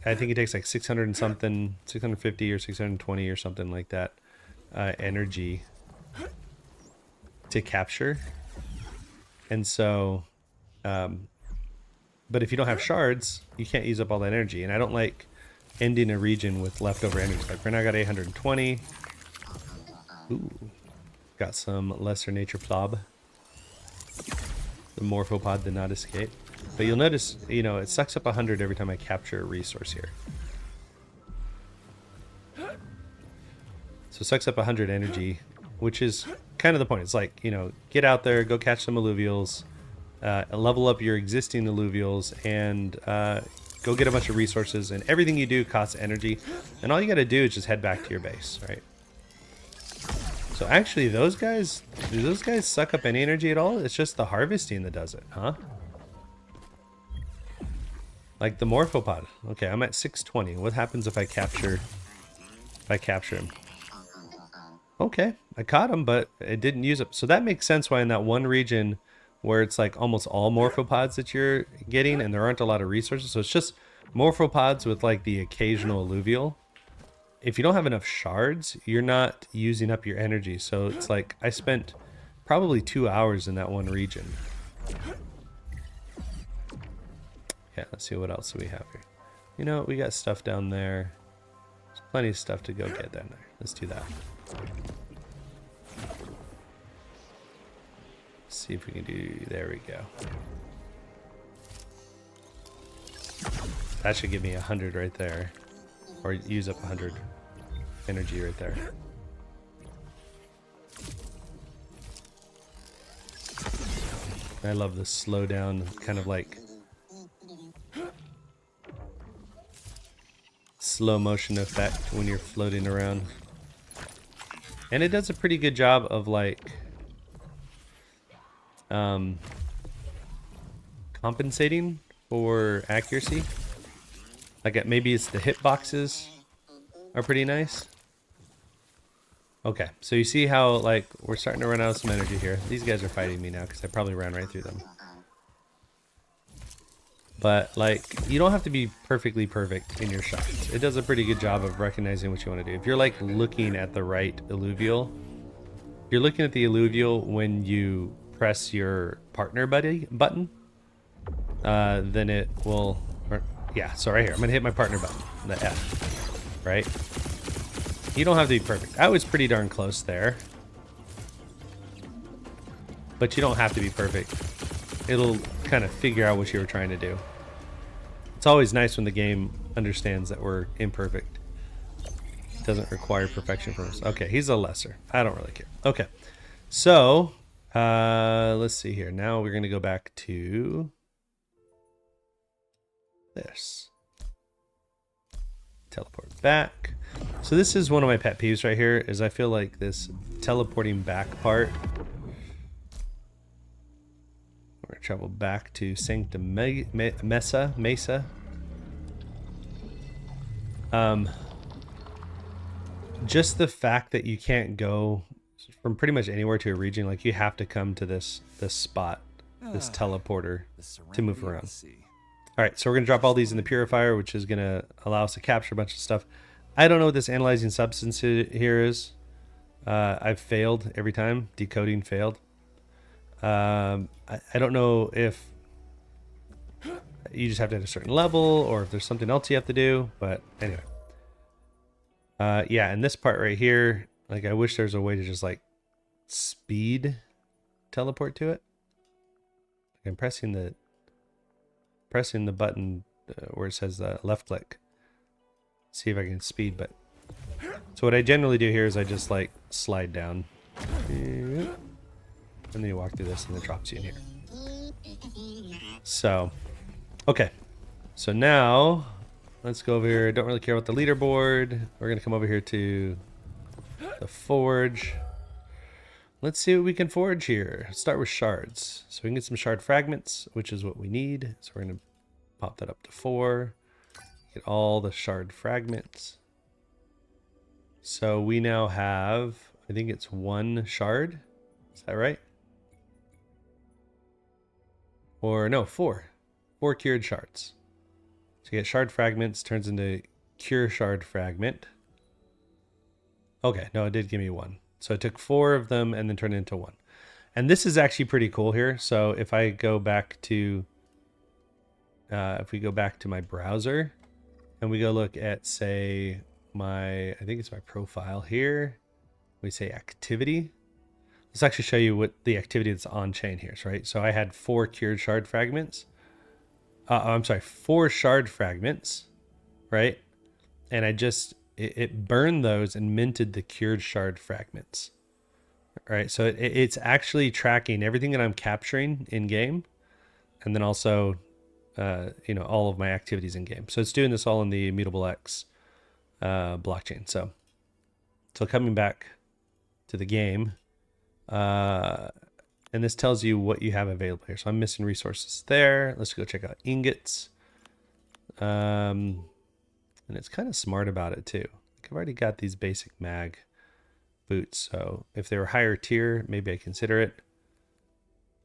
I think it takes like 600 and something, 650 or 620 or something like that energy to capture. And so, but if you don't have shards, you can't use up all that energy. And I don't like ending a region with leftover energy. Like right now I got 820. Ooh, got some lesser nature plob. The morphopod did not escape. But you'll notice, you know, it sucks up 100 every time I capture a resource here. So it sucks up 100 energy, which is kind of the point. It's like, you know, get out there, go catch some alluvials, level up your existing alluvials, and go get a bunch of resources. And everything you do costs energy. And all you got to do is just head back to your base, right? So actually, do those guys suck up any energy at all? It's just the harvesting that does it, huh? Like the morphopod. Okay, I'm at 620. What happens if I capture him? Okay, I caught him, but it didn't use up. So that makes sense why in that one region where it's like almost all morphopods that you're getting and there aren't a lot of resources. So it's just morphopods with like the occasional alluvial. If you don't have enough shards, you're not using up your energy. So it's like I spent probably 2 hours in that one region. Yeah, let's see what else we have here. You know, we got stuff down there. There's plenty of stuff to go get down there. Let's do that. See if we can do, there we go. That should give me 100 right there. or use up 100 energy right there. I love the slow down, kind of like slow motion effect when you're floating around. And it does a pretty good job of like compensating for accuracy. Like maybe it's the hitboxes are pretty nice. Okay, so you see how like we're starting to run out of some energy here. These guys are fighting me now because I probably ran right through them. But like you don't have to be perfectly perfect in your shots. It does a pretty good job of recognizing what you want to do. If you're like looking at the right alluvial, you're looking at the alluvial when you press your partner buddy button, then it will, yeah, so right here, I'm gonna hit my partner button, the F, right? You don't have to be perfect. I was pretty darn close there. But you don't have to be perfect. It'll kind of figure out what you were trying to do. It's always nice when the game understands that we're imperfect. It doesn't require perfection from us. Okay, he's a lesser. I don't really care. Okay, so let's see here. Now we're going to go back to this. Teleport back. So this is one of my pet peeves right here, is I feel like this teleporting back part. We're going to travel back to Sancta Mesa. Just the fact that you can't go from pretty much anywhere to a region, like you have to come to this spot, this teleporter, to move around. All right, so we're going to drop all these in the purifier, which is going to allow us to capture a bunch of stuff. I don't know what this analyzing substance here is. I've failed every time. Decoding failed. I don't know if you just have to hit a certain level or if there's something else you have to do. But anyway. Yeah, and this part right here, like I wish there's a way to just like speed teleport to it. I'm pressing the button where it says left click. See if I can speed, but so what I generally do here is I just like slide down and then you walk through this and it drops you in here. So okay, so now let's go over here. Don't really care about the leaderboard. We're gonna come over here to the forge. Let's see what we can forge here. Start with shards. So we can get some shard fragments, which is what we need. So we're gonna pop that up to 4. Get all the shard fragments. So we now have, I think it's 1 shard. Is that right? Or no, 4. 4 cured shards. So you get shard fragments, turns into cure shard fragment. Okay, no, it did give me 1. So I took 4 of them and then turned it into 1. And this is actually pretty cool here. So if I go back to, if we go back to my browser and we go look at, say, I think it's my profile here. We say activity. Let's actually show you what the activity that's on chain here is, right? So I had 4 cured shard fragments. I'm sorry, 4 shard fragments, right? And I just, it burned those and minted the cured shard fragments, right? So it's actually tracking everything that I'm capturing in game, and then also, you know, all of my activities in game. So it's doing this all in the Immutable X blockchain. So coming back to the game, and this tells you what you have available here. So I'm missing resources there. Let's go check out ingots. And it's kind of smart about it too. Like I've already got these basic mag boots. So if they were higher tier, maybe I consider it.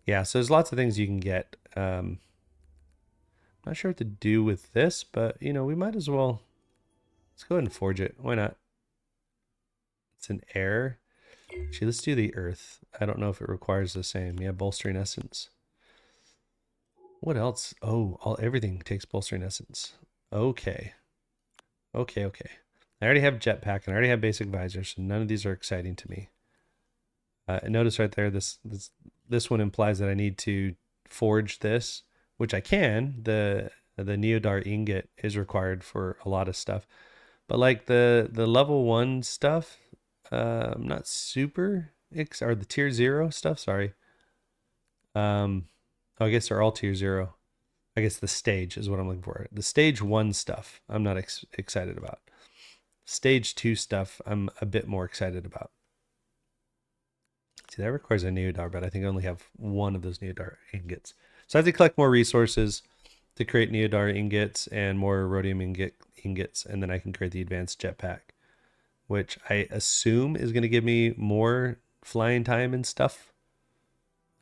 Yeah, so there's lots of things you can get. Not sure what to do with this, but you know, we might as well. Let's go ahead and forge it. Why not? It's an air. Actually, let's do the earth. I don't know if it requires the same. Yeah, bolstering essence. What else? Oh, everything takes bolstering essence. Okay. Okay. I already have jetpack and I already have basic visor, so none of these are exciting to me. And notice right there, this one implies that I need to forge this, which I can. The Neodar ingot is required for a lot of stuff, But like the level 1 stuff, I'm not super or the tier 0 stuff, sorry. Oh, I guess they're all tier 0. I guess the stage is what I'm looking for. The stage 1 stuff, I'm not excited about. Stage 2 stuff, I'm a bit more excited about. See, that requires a Neodar, but I think I only have one of those Neodar ingots. So I have to collect more resources to create Neodar ingots and more rhodium ingots, and then I can create the advanced jetpack, which I assume is going to give me more flying time and stuff.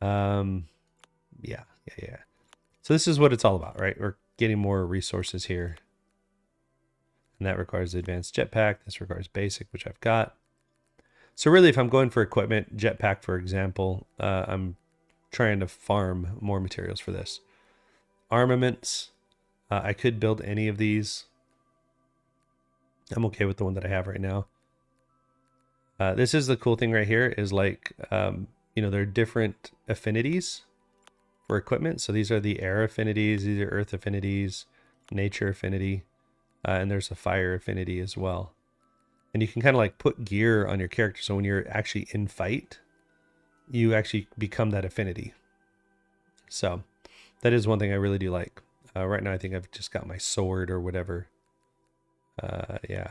Yeah. So this is what it's all about, right? We're getting more resources here. And that requires the advanced jetpack. This requires basic, which I've got. So really, if I'm going for equipment, jetpack, for example, I'm trying to farm more materials for this. Armaments, I could build any of these. I'm okay with the one that I have right now. This is the cool thing right here is like, there are different affinities for equipment. So these are the air affinities, these are earth affinities, nature affinity, and there's a fire affinity as well. And you can kind of like put gear on your character. So when you're actually in fight, you actually become that affinity. So that is one thing I really do like. Right now, I think I've just got my sword or whatever. Yeah,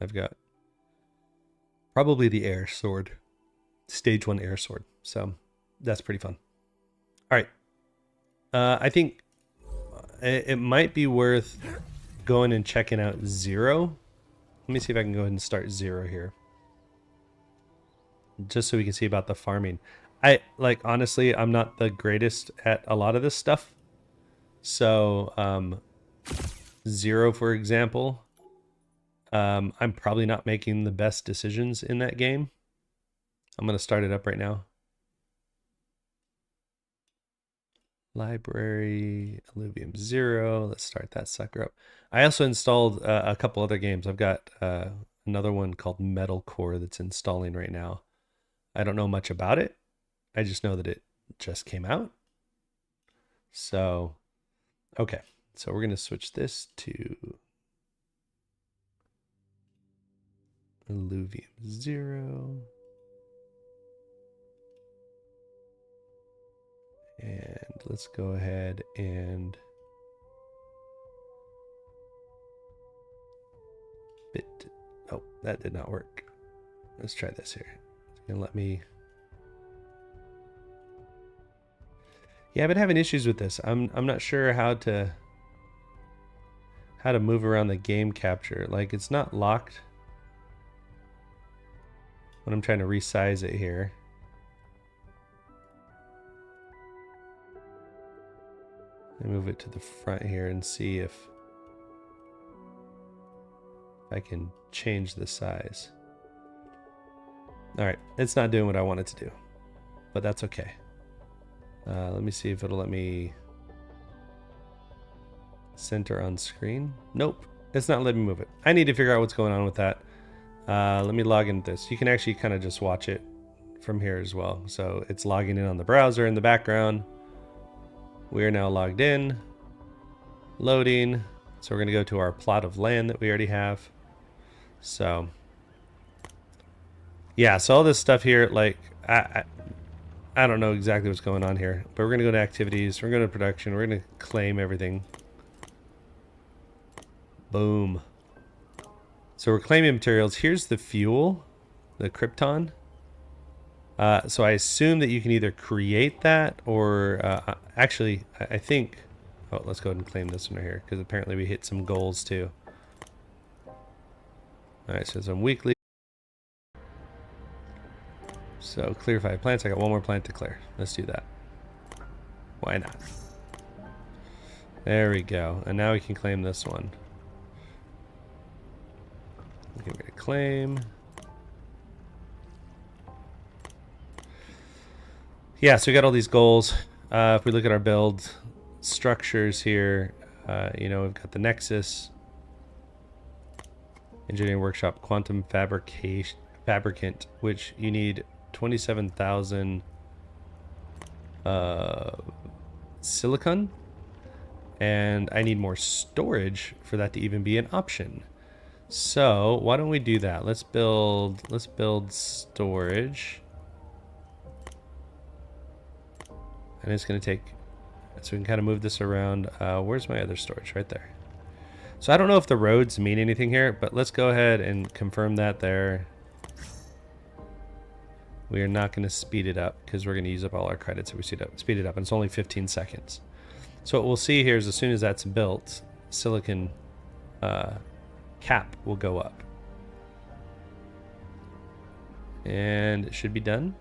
I've got probably the air sword, stage 1 air sword. So that's pretty fun. All right. I think it might be worth going and checking out 0. Let me see if I can go ahead and start 0 here. Just so we can see about the farming. Honestly, I'm not the greatest at a lot of this stuff. So, 0, for example, I'm probably not making the best decisions in that game. I'm going to start it up right now. Library, Illuvium 0. Let's start that sucker up. I also installed a couple other games. I've got another one called Metalcore that's installing right now. I don't know much about it. I just know that it just came out. So, okay. So we're going to switch this to Illuvium 0. And let's go ahead and oh, that did not work. Let's try this here. It's gonna let me. Yeah, I've been having issues with this. I'm not sure how to move around the game capture. Like it's not locked when I'm trying to resize it here. I move it to the front here and see if I can change the size. All right, it's not doing what I want it to do, but that's okay. Let me see if it'll let me center on screen. Nope, it's not letting me move it. I need to figure out what's going on with that. Let me log into this. You can actually kind of just watch it from here as well. So it's logging in on the browser in the background. We are now logged in, loading. So we're going to go to our plot of land that we already have. So yeah, so all this stuff here, like I don't know exactly what's going on here, but we're going to go to activities, we're going to production, we're going to claim everything. Boom. So we're claiming materials. Here's the fuel, the krypton. So I assume that you can either create that or actually, I think, oh, let's go ahead and claim this one right here because apparently we hit some goals too. All right, so some weekly. So clear 5 plants. I got one more plant to clear. Let's do that. Why not? There we go. And now we can claim this one. Give me a claim. Yeah, so we got all these goals. If we look at our build structures here, we've got the Nexus, Engineering Workshop, Quantum Fabricant, which you need 27,000 silicon, and I need more storage for that to even be an option. So why don't we do that? Let's build storage. And it's going to take, so we can kind of move this around. Where's my other storage? Right there. So I don't know if the roads mean anything here, but let's go ahead and confirm that there. We are not going to speed it up because we're going to use up all our credits if we speed it up. And it's only 15 seconds. So what we'll see here is as soon as that's built, silicon cap will go up. And it should be done.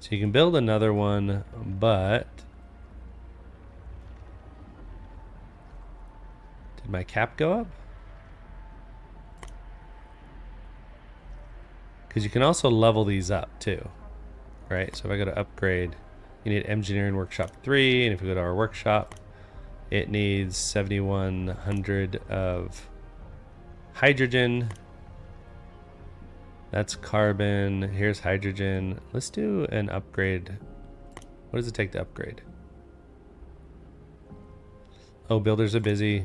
So you can build another one, but did my cap go up? Because you can also level these up too, right? So if I go to upgrade, you need engineering workshop 3, and if we go to our workshop, it needs 7,100 of hydrogen. That's carbon. Here's hydrogen. Let's do an upgrade. What does it take to upgrade? Oh, builders are busy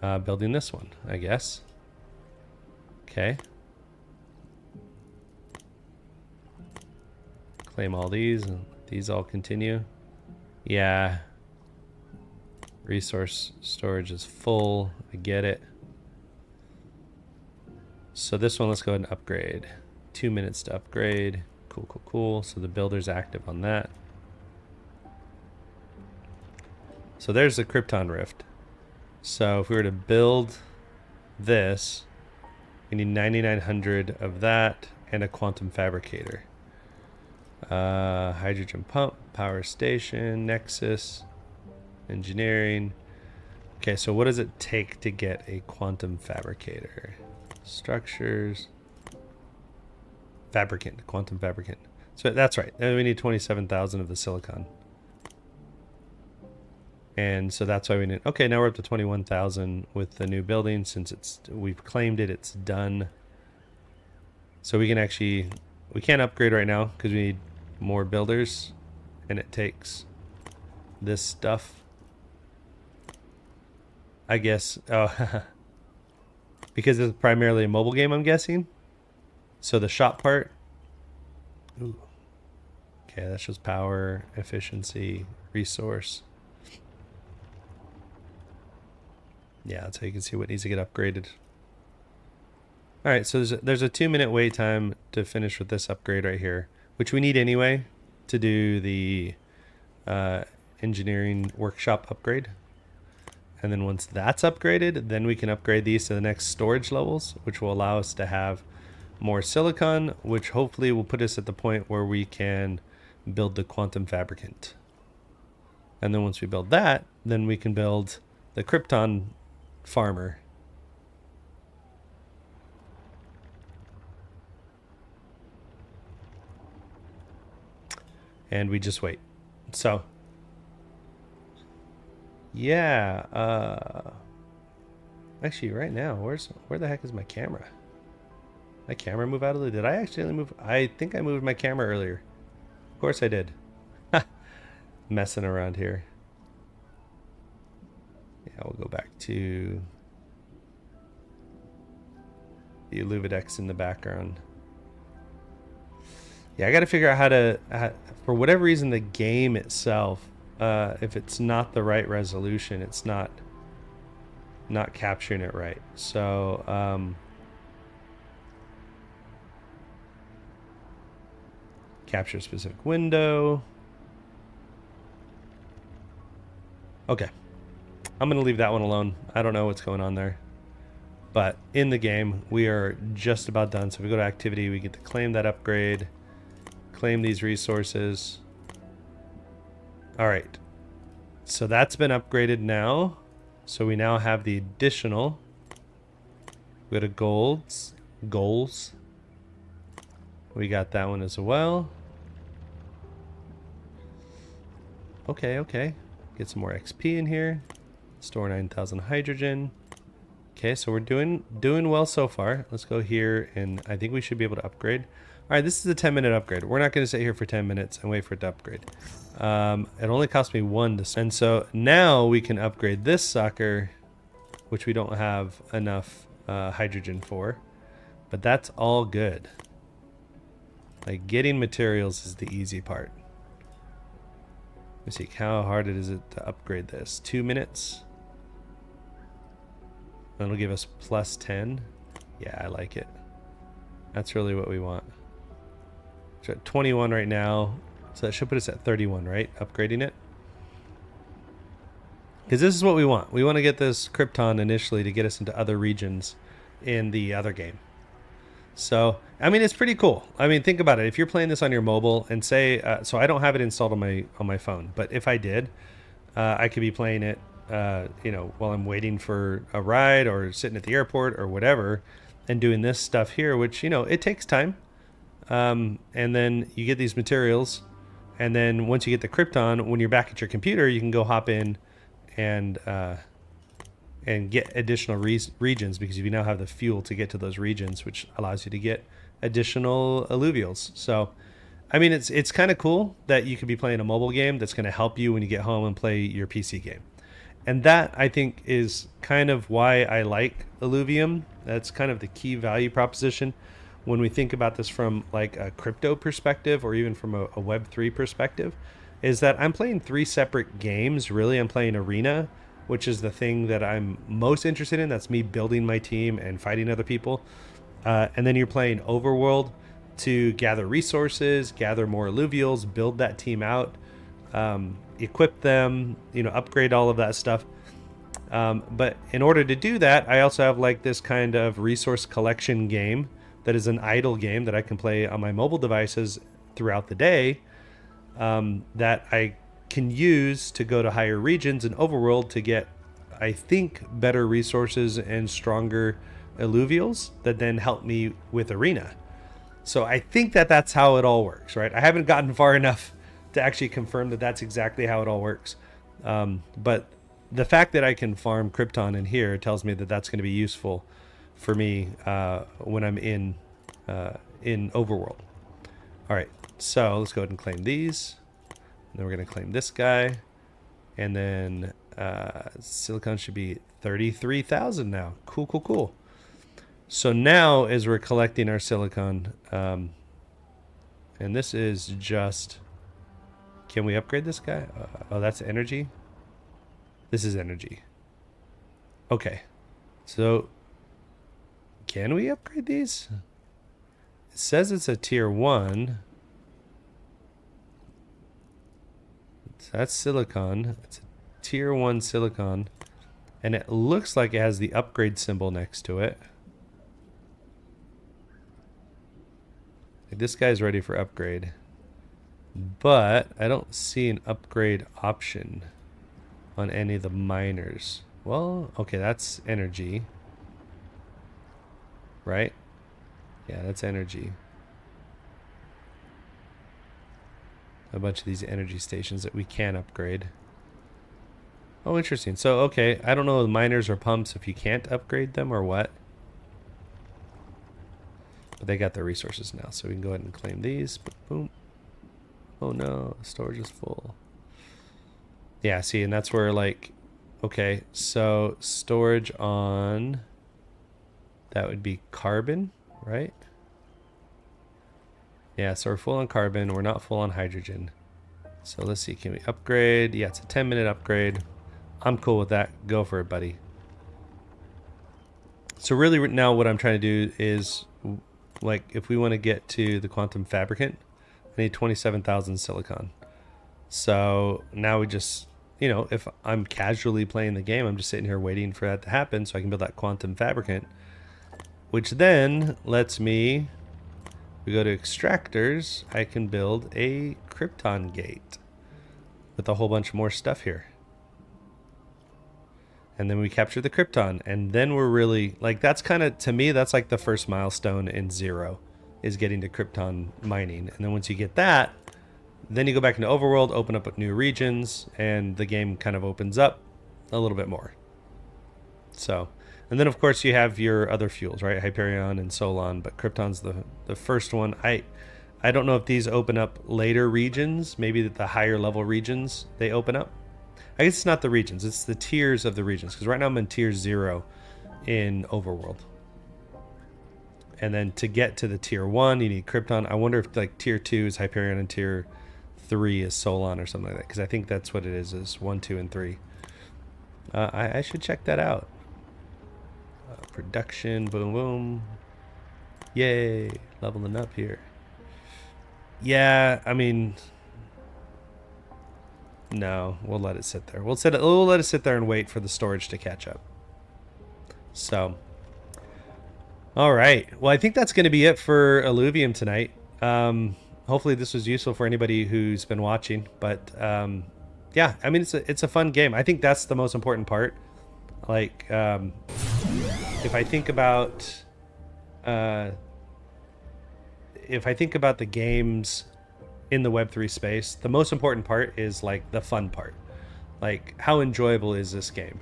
building this one, I guess. Okay. Claim all these, and these all continue. Yeah. Resource storage is full. I get it. So this one, let's go ahead and upgrade. 2 minutes to upgrade. Cool, cool, cool. So the builder's active on that. So there's the Krypton Rift. So if we were to build this, we need 9,900 of that and a quantum fabricator. Hydrogen pump, power station, nexus, engineering. Okay, so what does it take to get a quantum fabricator? Structures, fabricant, quantum fabricant. So that's right. And we need 27,000 of the silicon. And so that's why we need, okay, now we're up to 21,000 with the new building. Since we've claimed it, it's done. So we can actually, we can't upgrade right now because we need more builders, and it takes this stuff. I guess, oh, because it's primarily a mobile game, I'm guessing. So the shop part. Ooh. Okay, that's just power, efficiency, resource. Yeah, that's how you can see what needs to get upgraded. All right, so there's a 2-minute wait time to finish with this upgrade right here, which we need anyway to do the engineering workshop upgrade. And then once that's upgraded, then we can upgrade these to the next storage levels, which will allow us to have more silicon, which hopefully will put us at the point where we can build the quantum fabricant. And then once we build that, then we can build the Krypton farmer. And we just wait. So yeah, actually right now, where the heck is my camera? My camera move out of the, did I actually move? I think I moved my camera earlier. Of course I did. Messing around here. Yeah, we'll go back to the Illuvidex in the background. Yeah, I got to figure out how to, for whatever reason, the game itself, if it's not the right resolution, it's not capturing it right. So, capture specific window. Okay. I'm going to leave that one alone. I don't know what's going on there. But in the game, we are just about done. So if we go to activity, we get to claim that upgrade, claim these resources. All right. So that's been upgraded now. So we now have the additional. We go to goals. We got that one as well. Okay. Get some more XP in here. Store 9,000 hydrogen. Okay, so we're doing well so far. Let's go here, and I think we should be able to upgrade. right, this is a 10-minute upgrade. We're not going to sit here for 10 minutes and wait for it to upgrade. It only cost me 1 to spend. So now we can upgrade this sucker, which we don't have enough hydrogen for. But that's all good. Like, getting materials is the easy part. Let's see, how hard is it to upgrade this? 2 minutes? That'll give us plus 10. Yeah, I like it. That's really what we want. So at 21 right now. So that should put us at 31, right? Upgrading it. Because this is what we want. We want to get this Krypton initially to get us into other regions in the other game. So, I mean, it's pretty cool. I mean, think about it. If you're playing this on your mobile and say, so I don't have it installed on my phone, but if I did, I could be playing it, you know, while I'm waiting for a ride or sitting at the airport or whatever, and doing this stuff here, which, you know, it takes time. And then you get these materials, and then once you get the Krypton, when you're back at your computer, you can go hop in and get additional regions, because you now have the fuel to get to those regions, which allows you to get additional alluvials. So, I mean, it's kind of cool that you could be playing a mobile game that's going to help you when you get home and play your PC game. And that, I think, is kind of why I like Illuvium. That's kind of the key value proposition when we think about this from like a crypto perspective, or even from a Web3 perspective, is that I'm playing 3 separate games. Really, I'm playing Arena, which is the thing that I'm most interested in. That's me building my team and fighting other people. And then you're playing Overworld to gather resources, gather more alluvials, build that team out, equip them, you know, upgrade all of that stuff. But in order to do that, I also have like this kind of resource collection game that is an idle game that I can play on my mobile devices throughout the day, that I can use to go to higher regions in Overworld to get, I think, better resources and stronger alluvials that then help me with Arena. So I think that that's how it all works, right? I haven't gotten far enough to actually confirm that that's exactly how it all works. But the fact that I can farm Krypton in here tells me that that's going to be useful for me when I'm in Overworld. All right, so let's go ahead and claim these. Then we're going to claim this guy. And then silicon should be 33,000 now. Cool, cool, cool. So now as we're collecting our silicon, and this is just, can we upgrade this guy? Oh, that's energy. This is energy. Okay. So can we upgrade these? It says it's a tier 1. So that's silicon. It's a tier 1 silicon. And it looks like it has the upgrade symbol next to it. Like, this guy's ready for upgrade. But I don't see an upgrade option on any of the miners. Well, okay, that's energy. Right? Yeah, that's energy. A bunch of these energy stations that we can upgrade. Oh, interesting. So, okay, I don't know the miners or pumps if you can't upgrade them or what. But they got their resources now, so we can go ahead and claim these. Boom. Oh no, storage is full. Yeah, see, and that's where, like, okay, so storage on, that would be carbon, right? Yeah, so we're full on carbon. We're not full on hydrogen. So let's see, can we upgrade? Yeah, it's a 10-minute upgrade. I'm cool with that. Go for it, buddy. So really now what I'm trying to do is, like, if we want to get to the quantum fabricant, I need 27,000 silicon. So now we just, you know, if I'm casually playing the game, I'm just sitting here waiting for that to happen so I can build that quantum fabricant, which then lets me, we go to extractors, I can build a Krypton gate with a whole bunch more stuff here. And then we capture the Krypton, and then we're really, like, that's kind of, to me, that's like the first milestone in Zero, is getting to Krypton mining. And then once you get that, then you go back into Overworld, open up new regions, and the game kind of opens up a little bit more. So, And then of course you have your other fuels, right? Hyperion and Solon, but Krypton's the first one. I don't know if these open up later regions, maybe the higher level regions they open up. I guess it's not the regions, it's the tiers of the regions, because right now I'm in tier 0 in Overworld. And then to get to the tier 1, you need Krypton. I wonder if like tier 2 is Hyperion and tier 3 is Solon or something like that, because I think that's what it is 1, 2, and 3. I should check that out. Production, boom, boom. Yay, leveling up here. Yeah, I mean, no, we'll let it sit there. We'll let it sit there and wait for the storage to catch up. So, all right. Well, I think that's going to be it for Illuvium tonight. Hopefully this was useful for anybody who's been watching. But yeah, I mean, it's a fun game. I think that's the most important part. Like, if I think about the games in the Web3 space, the most important part is like the fun part. Like, how enjoyable is this game?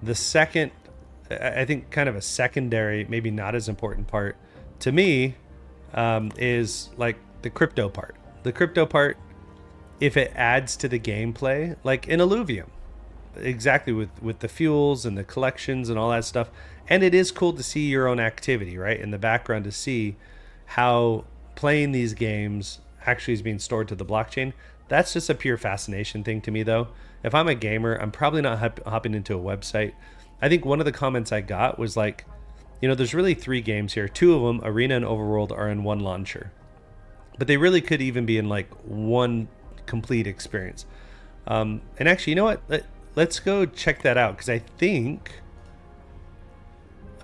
The second, I think kind of a secondary, maybe not as important part to me, is like the crypto part. The crypto part, if it adds to the gameplay, like in Illuvium, exactly with the fuels and the collections and all that stuff. And it is cool to see your own activity, right, in the background, to see how playing these games actually is being stored to the blockchain. That's just a pure fascination thing to me, though. If I'm a gamer, I'm probably not hopping into a website. I think one of the comments I got was like, you know, there's really 3 games here. 2 of them, Arena and Overworld, are in one launcher. But they really could even be in like one complete experience. And actually, you know what? Let's go check that out, because I think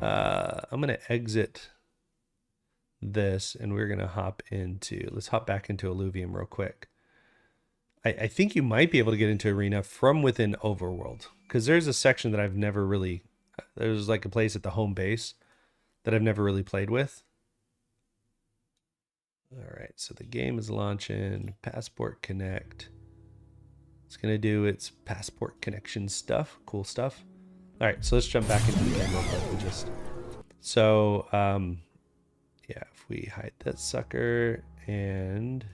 I'm going to exit this and we're going to let's hop back into Illuvium real quick. I think you might be able to get into Arena from within Overworld, because there's a section that I've never really, there's like a place at the home base that I've never really played with. All right, so the game is launching. Passport Connect. It's going to do its passport connection stuff. Cool stuff. All right, so let's jump back into the game real quick. Yeah, if we hide that sucker and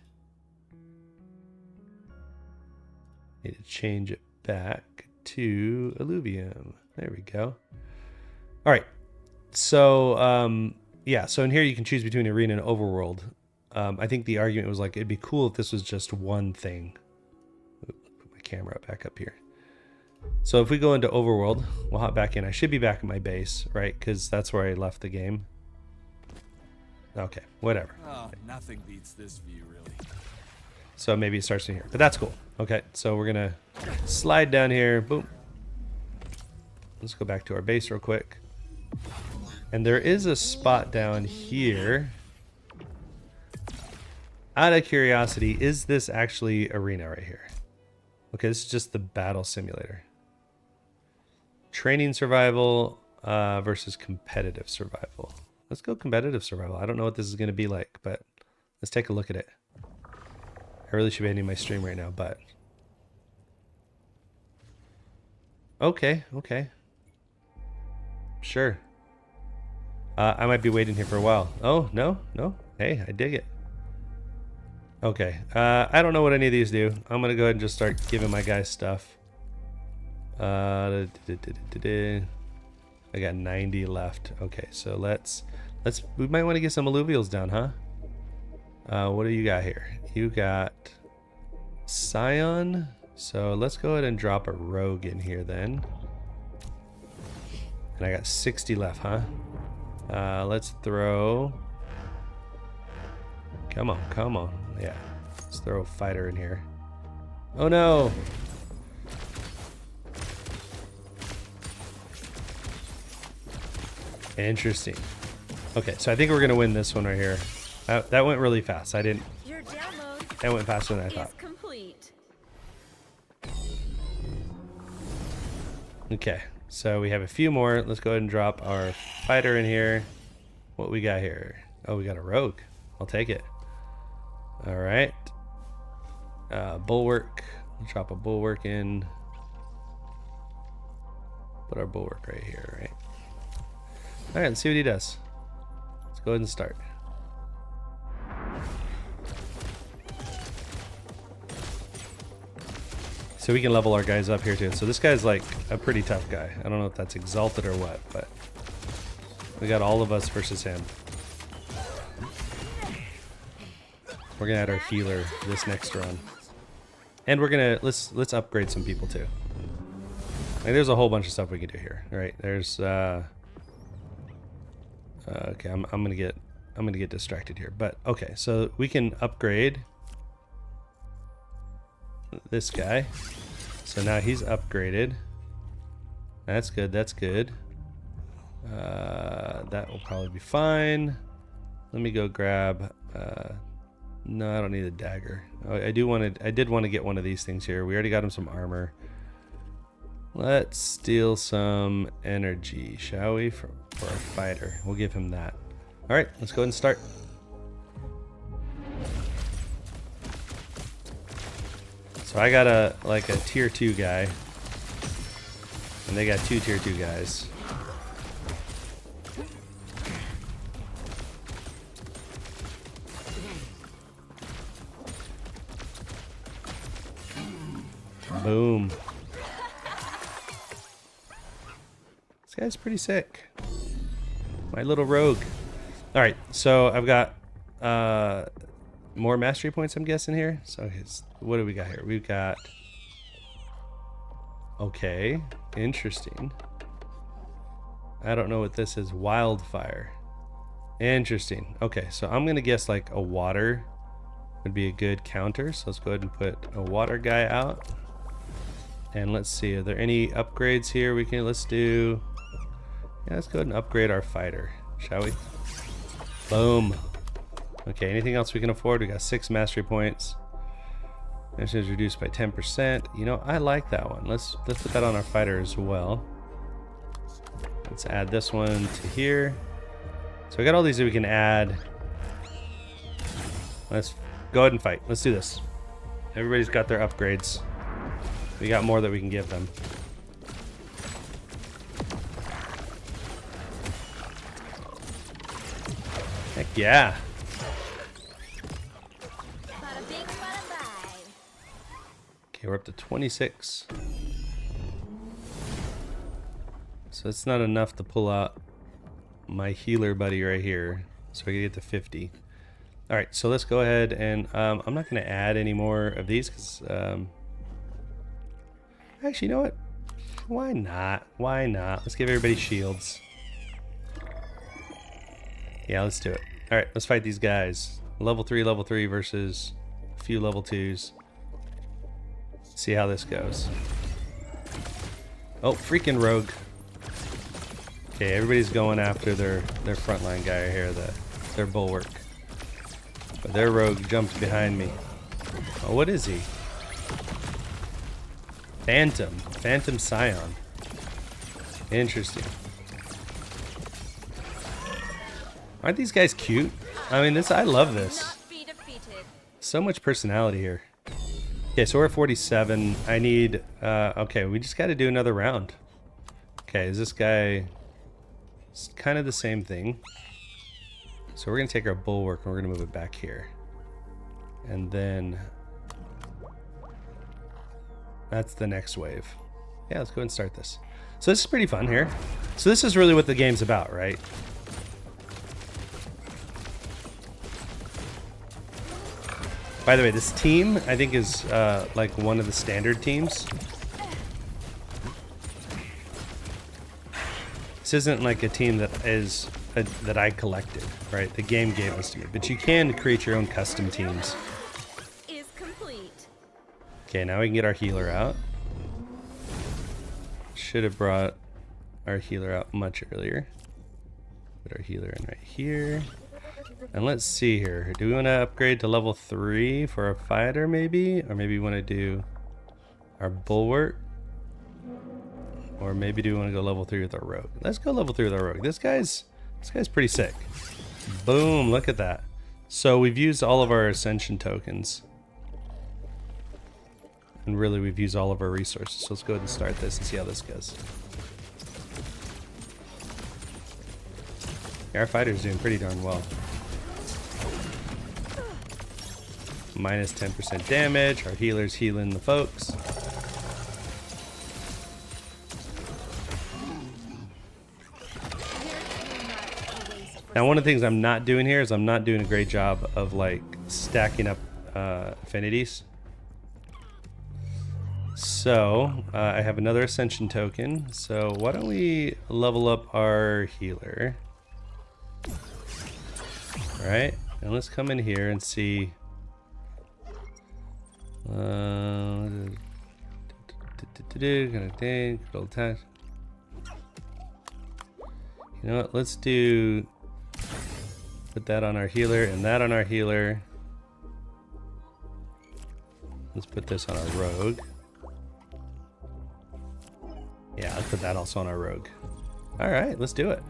need to change it back to Illuvium. There we go. All right, so yeah, so in here you can choose between Arena and Overworld. I think the argument was like, it'd be cool if this was just one thing. Put my camera back up here. So if we go into Overworld, we'll hop back in. I should be back in my base, right? Because that's where I left the game. Okay, whatever. Oh, nothing beats this view, really. So maybe it starts in here, but that's cool. Okay, so we're gonna slide down here. Boom. Let's go back to our base real quick. And there is a spot down here. Out of curiosity, is this actually Arena right here? Okay, this is just the battle simulator. Training survival versus competitive survival. Let's go competitive survival. I don't know what this is going to be like, but let's take a look at it. I really should be ending my stream right now, but... Okay. Sure. I might be waiting here for a while. Oh, no. Hey, I dig it. Okay. I don't know what any of these do. I'm going to go ahead and just start giving my guys stuff. I got 90 left. Okay, so we might want to get some alluvials down, huh? What do you got here? You got Scion. So let's go ahead and drop a rogue in here then. And I got 60 left, huh? Let's throw... Come on. Yeah. Let's throw a fighter in here. Oh no! Interesting. Okay, so I think we're gonna win this one right here. That went really fast. Your download That went faster than I is thought. complete. Okay, so we have a few more. Let's go ahead and drop our fighter in here. What we got here? Oh, we got a rogue. I'll take it. All right. Bulwark. We'll drop a bulwark in. Put our bulwark right here, right? All right, let's see what he does. Let's go ahead and start. So we can level our guys up here too. So this guy's like a pretty tough guy. I don't know if that's exalted or what, but we got all of us versus him. We're gonna add our healer this next run, and we're gonna let's upgrade some people too. Like, there's a whole bunch of stuff we can do here. All right, there's okay. I'm gonna get distracted here, but okay. So we can upgrade this guy. So now he's upgraded. That's good. That's good. That will probably be fine. Let me go grab. No, I don't need a dagger. Oh, I did want to get one of these things here. We already got him some armor. Let's steal some energy, shall we, for our fighter? We'll give him that. All right, let's go ahead and start. So I got a tier 2 guy, and they got 2 tier 2 guys. Boom. This guy's pretty sick. My little rogue. All right, so I've got more mastery points, I'm guessing here. So what do we got here? We've got, okay, interesting. I don't know what this is. Wildfire. Interesting. Okay, so I'm gonna guess like a water would be a good counter. So let's go ahead and put a water guy out. And let's see, are there any upgrades here we can, let's do, yeah, let's go ahead and upgrade our fighter, shall we? Boom. Okay, anything else we can afford? We got 6 mastery points. This is reduced by 10%. You know, I like that one. Let's put that on our fighter as well. Let's add this one to here. So we got all these that we can add. Let's go ahead and fight. Let's do this. Everybody's got their upgrades. We got more that we can give them. Heck yeah. Okay, we're up to 26. So it's not enough to pull out my healer buddy right here. So we can get to 50. All right, so let's go ahead and I'm not going to add any more of these because actually, you know what? Why not? Why not? Let's give everybody shields. Yeah, let's do it. All right, let's fight these guys. Level 3 versus a few level 2s. See how this goes. Oh, freaking rogue. Okay, everybody's going after their frontline guy here, their bulwark. But their rogue jumped behind me. Oh, what is he? Phantom Scion. Interesting. Aren't these guys cute? I mean, I love this. So much personality here. Okay, so we're at 47. I need, okay, we just got to do another round. Okay, is this guy, it's kind of the same thing. So we're going to take our bulwark and we're going to move it back here. And then that's the next wave. Yeah, let's go ahead and start this. So this is pretty fun here. So this is really what the game's about, right? By the way, this team, I think, is like one of the standard teams. This isn't like a team that is that I collected, right? The game gave this to me. But you can create your own custom teams. Is complete. Okay, now we can get our healer out. Should have brought our healer out much earlier. Put our healer in right here. And let's see here. Do we want to upgrade to level 3 for a fighter maybe? Or maybe we want to do our bulwark? Or maybe do we want to go level 3 with our rogue? Let's go level 3 with our rogue. This guy's pretty sick. Boom, look at that. So we've used all of our ascension tokens. And really we've used all of our resources. So let's go ahead and start this and see how this goes. Our fighter's doing pretty darn well. Minus 10% damage. Our healer's healing the folks. Now, one of the things I'm not doing here is I'm not doing a great job of like stacking up affinities. So I have another ascension token. So why don't we level up our healer? All right, and let's come in here and see. You know what? Let's do. Put that on our healer and that on our healer. Let's put this on our rogue. Yeah, let's put that also on our rogue. All right, let's do it.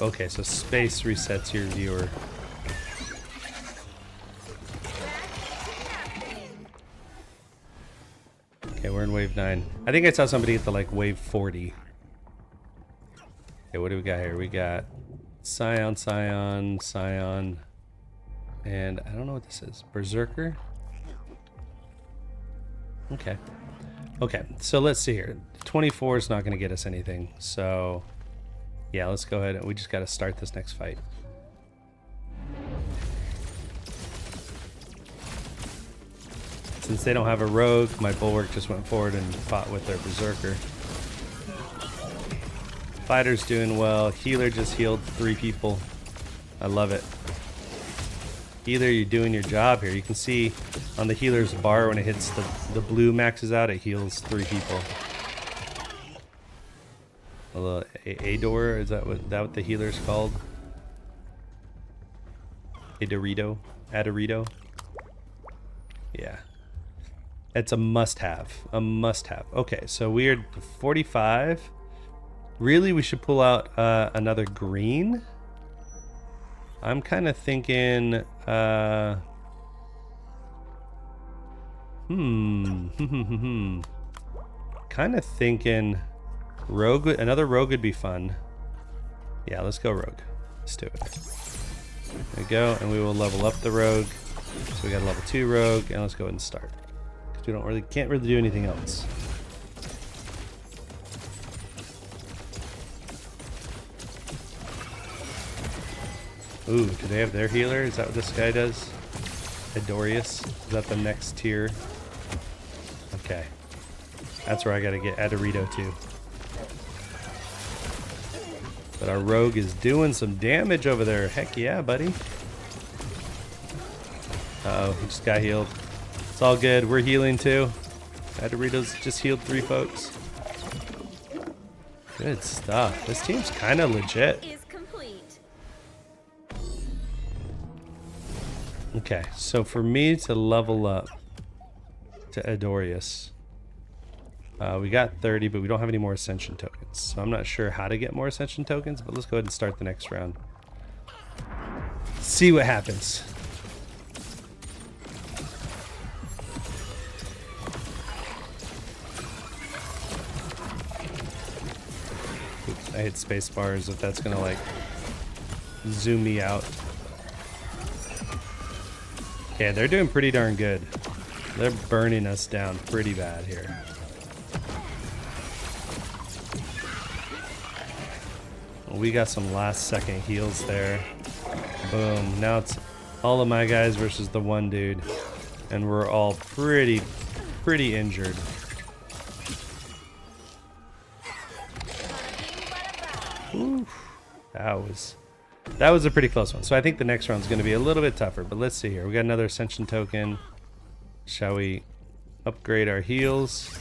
Okay, so space resets your viewer. Okay, we're in wave 9. I think I saw somebody get to like wave 40. Okay, what do we got here? We got Scion, Scion, Scion, and I don't know what this is. Berserker? Okay. Okay, so let's see here. 24 is not going to get us anything, so yeah, let's go ahead and we just got to start this next fight. Since they don't have a rogue, my bulwark just went forward and fought with their berserker. Fighter's doing well. Healer just healed 3 people. I love it. Healer, you're doing your job here. You can see on the healer's bar when it hits the blue maxes out, it heals 3 people. A little Ador, is that what the healer's called? Adorito? Adorito? Yeah. It's a must-have. A must-have. Okay, so we're 45. Really, we should pull out another green. I'm kind of thinking... kind of thinking... Rogue, another rogue would be fun. Yeah, let's go rogue. Let's do it. There we go, and we will level up the rogue. So we got a level 2 rogue, and let's go ahead and start. Because we can't really do anything else. Ooh, do they have their healer? Is that what this guy does? Adorius? Is that the next tier? Okay. That's where I gotta get Adorito too. But our rogue is doing some damage over there. Heck yeah, buddy. Uh-oh, he just got healed. It's all good. We're healing too. Adorito's just healed 3 folks. Good stuff. This team's kind of legit. Is complete. Okay, so for me to level up to Adorius, we got 30, but we don't have any more ascension tokens. So I'm not sure how to get more ascension tokens, but let's go ahead and start the next round. See what happens. Oops, I hit space bars if that's gonna like zoom me out. Okay, they're doing pretty darn good. They're burning us down pretty bad here. We got some last second heals there. Boom. Now it's all of my guys versus the one dude. And we're all pretty injured. Oof. That was a pretty close one. So I think the next round's going to be a little bit tougher. But let's see here. We got another ascension token. Shall we upgrade our heals?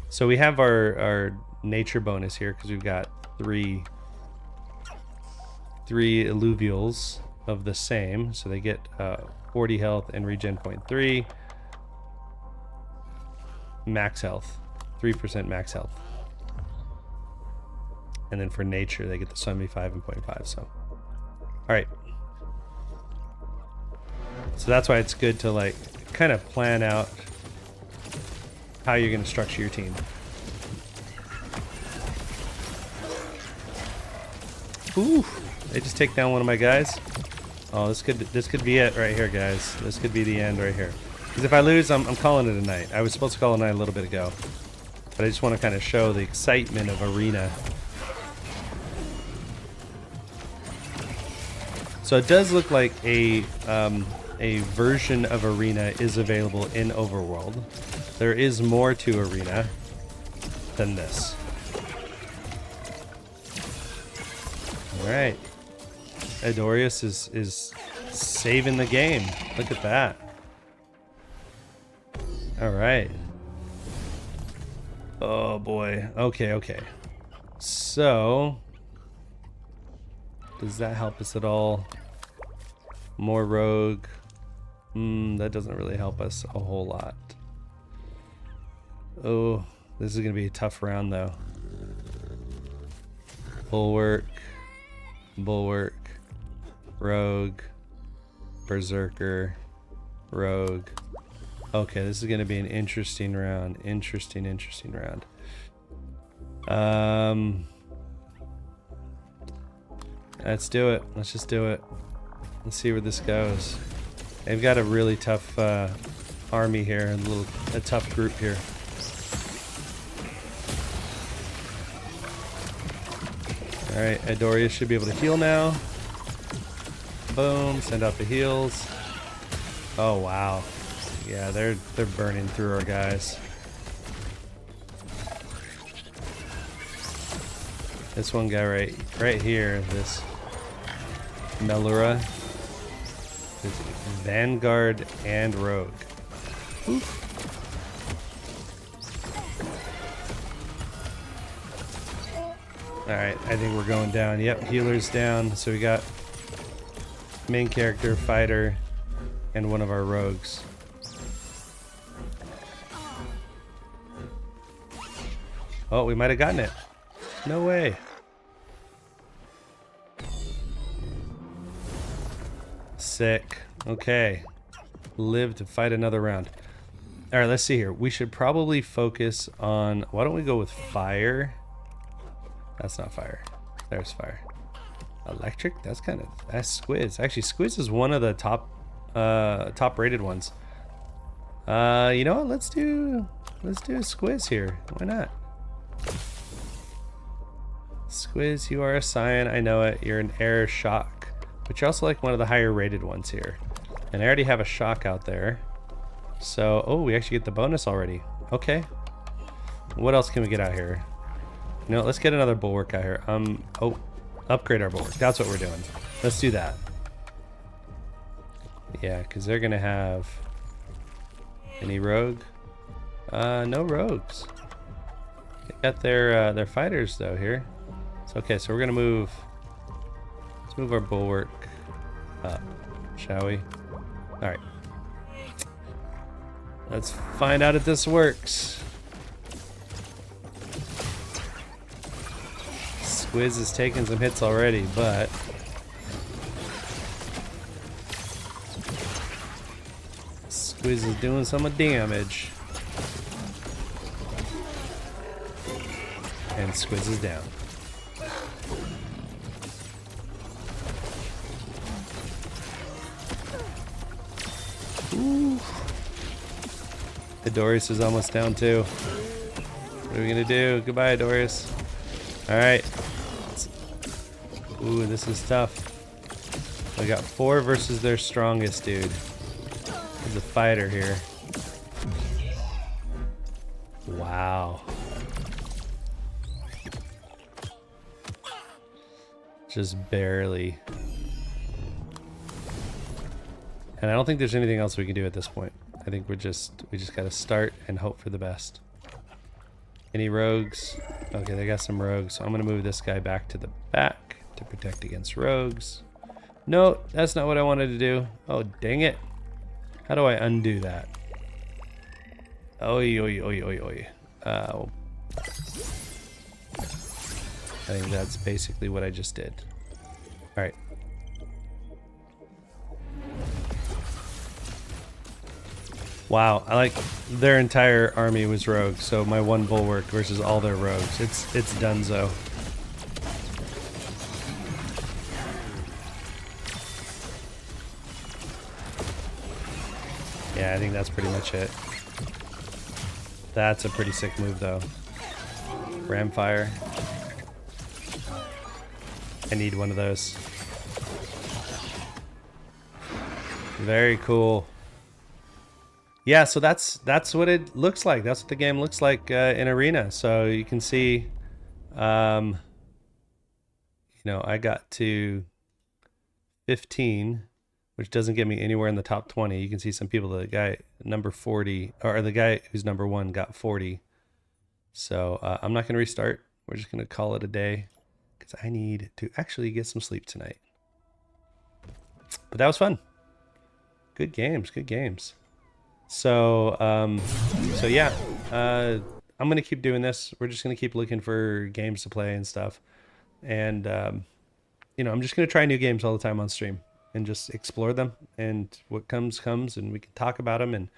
So we have our nature bonus here because we've got three illuvials of the same, so they get 40 health and regen 0.3. Max health, 3% max health. And then for nature, they get the 75 and 0.5. So, all right. So that's why it's good to like kind of plan out how you're going to structure your team. Ooh, they just take down one of my guys. Oh, this could be it right here, guys. This could be the end right here. Because if I lose, I'm calling it a night. I was supposed to call it a night a little bit ago, but I just want to kind of show the excitement of Arena. So it does look like a version of Arena is available in Overworld. There is more to Arena than this. All right, Adorius is saving the game. Look at that. All right. Oh boy. Okay. So, does that help us at all? More rogue. That doesn't really help us a whole lot. Oh, this is gonna be a tough round though. Bulwark, rogue, berserker, rogue. Okay, this is gonna be an interesting round. Interesting round. Let's do it. Let's just do it. Let's see where this goes. They've got a really tough army here, a tough group here. All right, Adorius should be able to heal now. Boom, send out the heals. Oh wow, yeah, they're burning through our guys. This one guy right here, this Melura, is Vanguard and Rogue. Oof. Alright, I think we're going down. Yep, healer's down. So we got main character, fighter, and one of our rogues. Oh, we might have gotten it. No way. Sick. Okay. Live to fight another round. Alright, let's see here. We should probably focus on... Why don't we go with fire? That's not fire. There's fire. Electric? That's Squiz. Actually, Squiz is one of the top rated ones. You know what? Let's do a Squiz here. Why not? Squiz, you are a Scion. I know it. You're an Air Shock, but you're also like one of the higher rated ones here. And I already have a Shock out there. So, oh, we actually get the bonus already. Okay. What else can we get out here? You know, let's get another Bulwark out here. Oh, upgrade our Bulwark. That's what we're doing. Let's do that. Yeah, because they're going to have... Any rogue? No rogues. They got their fighters, though, here. So, okay, so we're going to move... Let's move our Bulwark up, shall we? Alright. Let's find out if this works. Squiz is taking some hits already, but Squiz is doing some damage. And Squiz is down. Ooh. Adorius is almost down too. What are we gonna do? Goodbye, Adorius. Alright. Ooh, this is tough. We got 4 versus their strongest dude. He's a fighter here. Wow. Just barely. And I don't think there's anything else we can do at this point. I think we just gotta start and hope for the best. Any rogues? Okay, they got some rogues. So I'm gonna move this guy back to the back to protect against rogues. No, that's not what I wanted to do. Oh, dang it. How do I undo that? Oi, oi, oi, oi, oi. I think that's basically what I just did. All right. Wow, I like their entire army was rogues, so my one bulwark versus all their rogues. It's donezo. Yeah, I think that's pretty much it. That's a pretty sick move though. Ramfire. I need one of those. Very cool. Yeah, so that's what it looks like. That's what the game looks like in Arena. So you can see, you know, I got to 15, which doesn't get me anywhere in the top 20. You can see some people, the guy number 40, or the guy who's number 1 got 40. So I'm not going to restart. We're just going to call it a day because I need to actually get some sleep tonight. But that was fun. Good games, good games. So, so yeah, I'm going to keep doing this. We're just going to keep looking for games to play and stuff. And, you know, I'm just going to try new games all the time on stream and just explore them. And what comes, and we can talk about them. And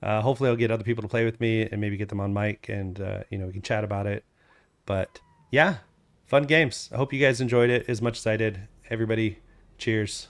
hopefully I'll get other people to play with me and maybe get them on mic and, you know, we can chat about it. But yeah, fun games. I hope you guys enjoyed it as much as I did. Everybody, cheers.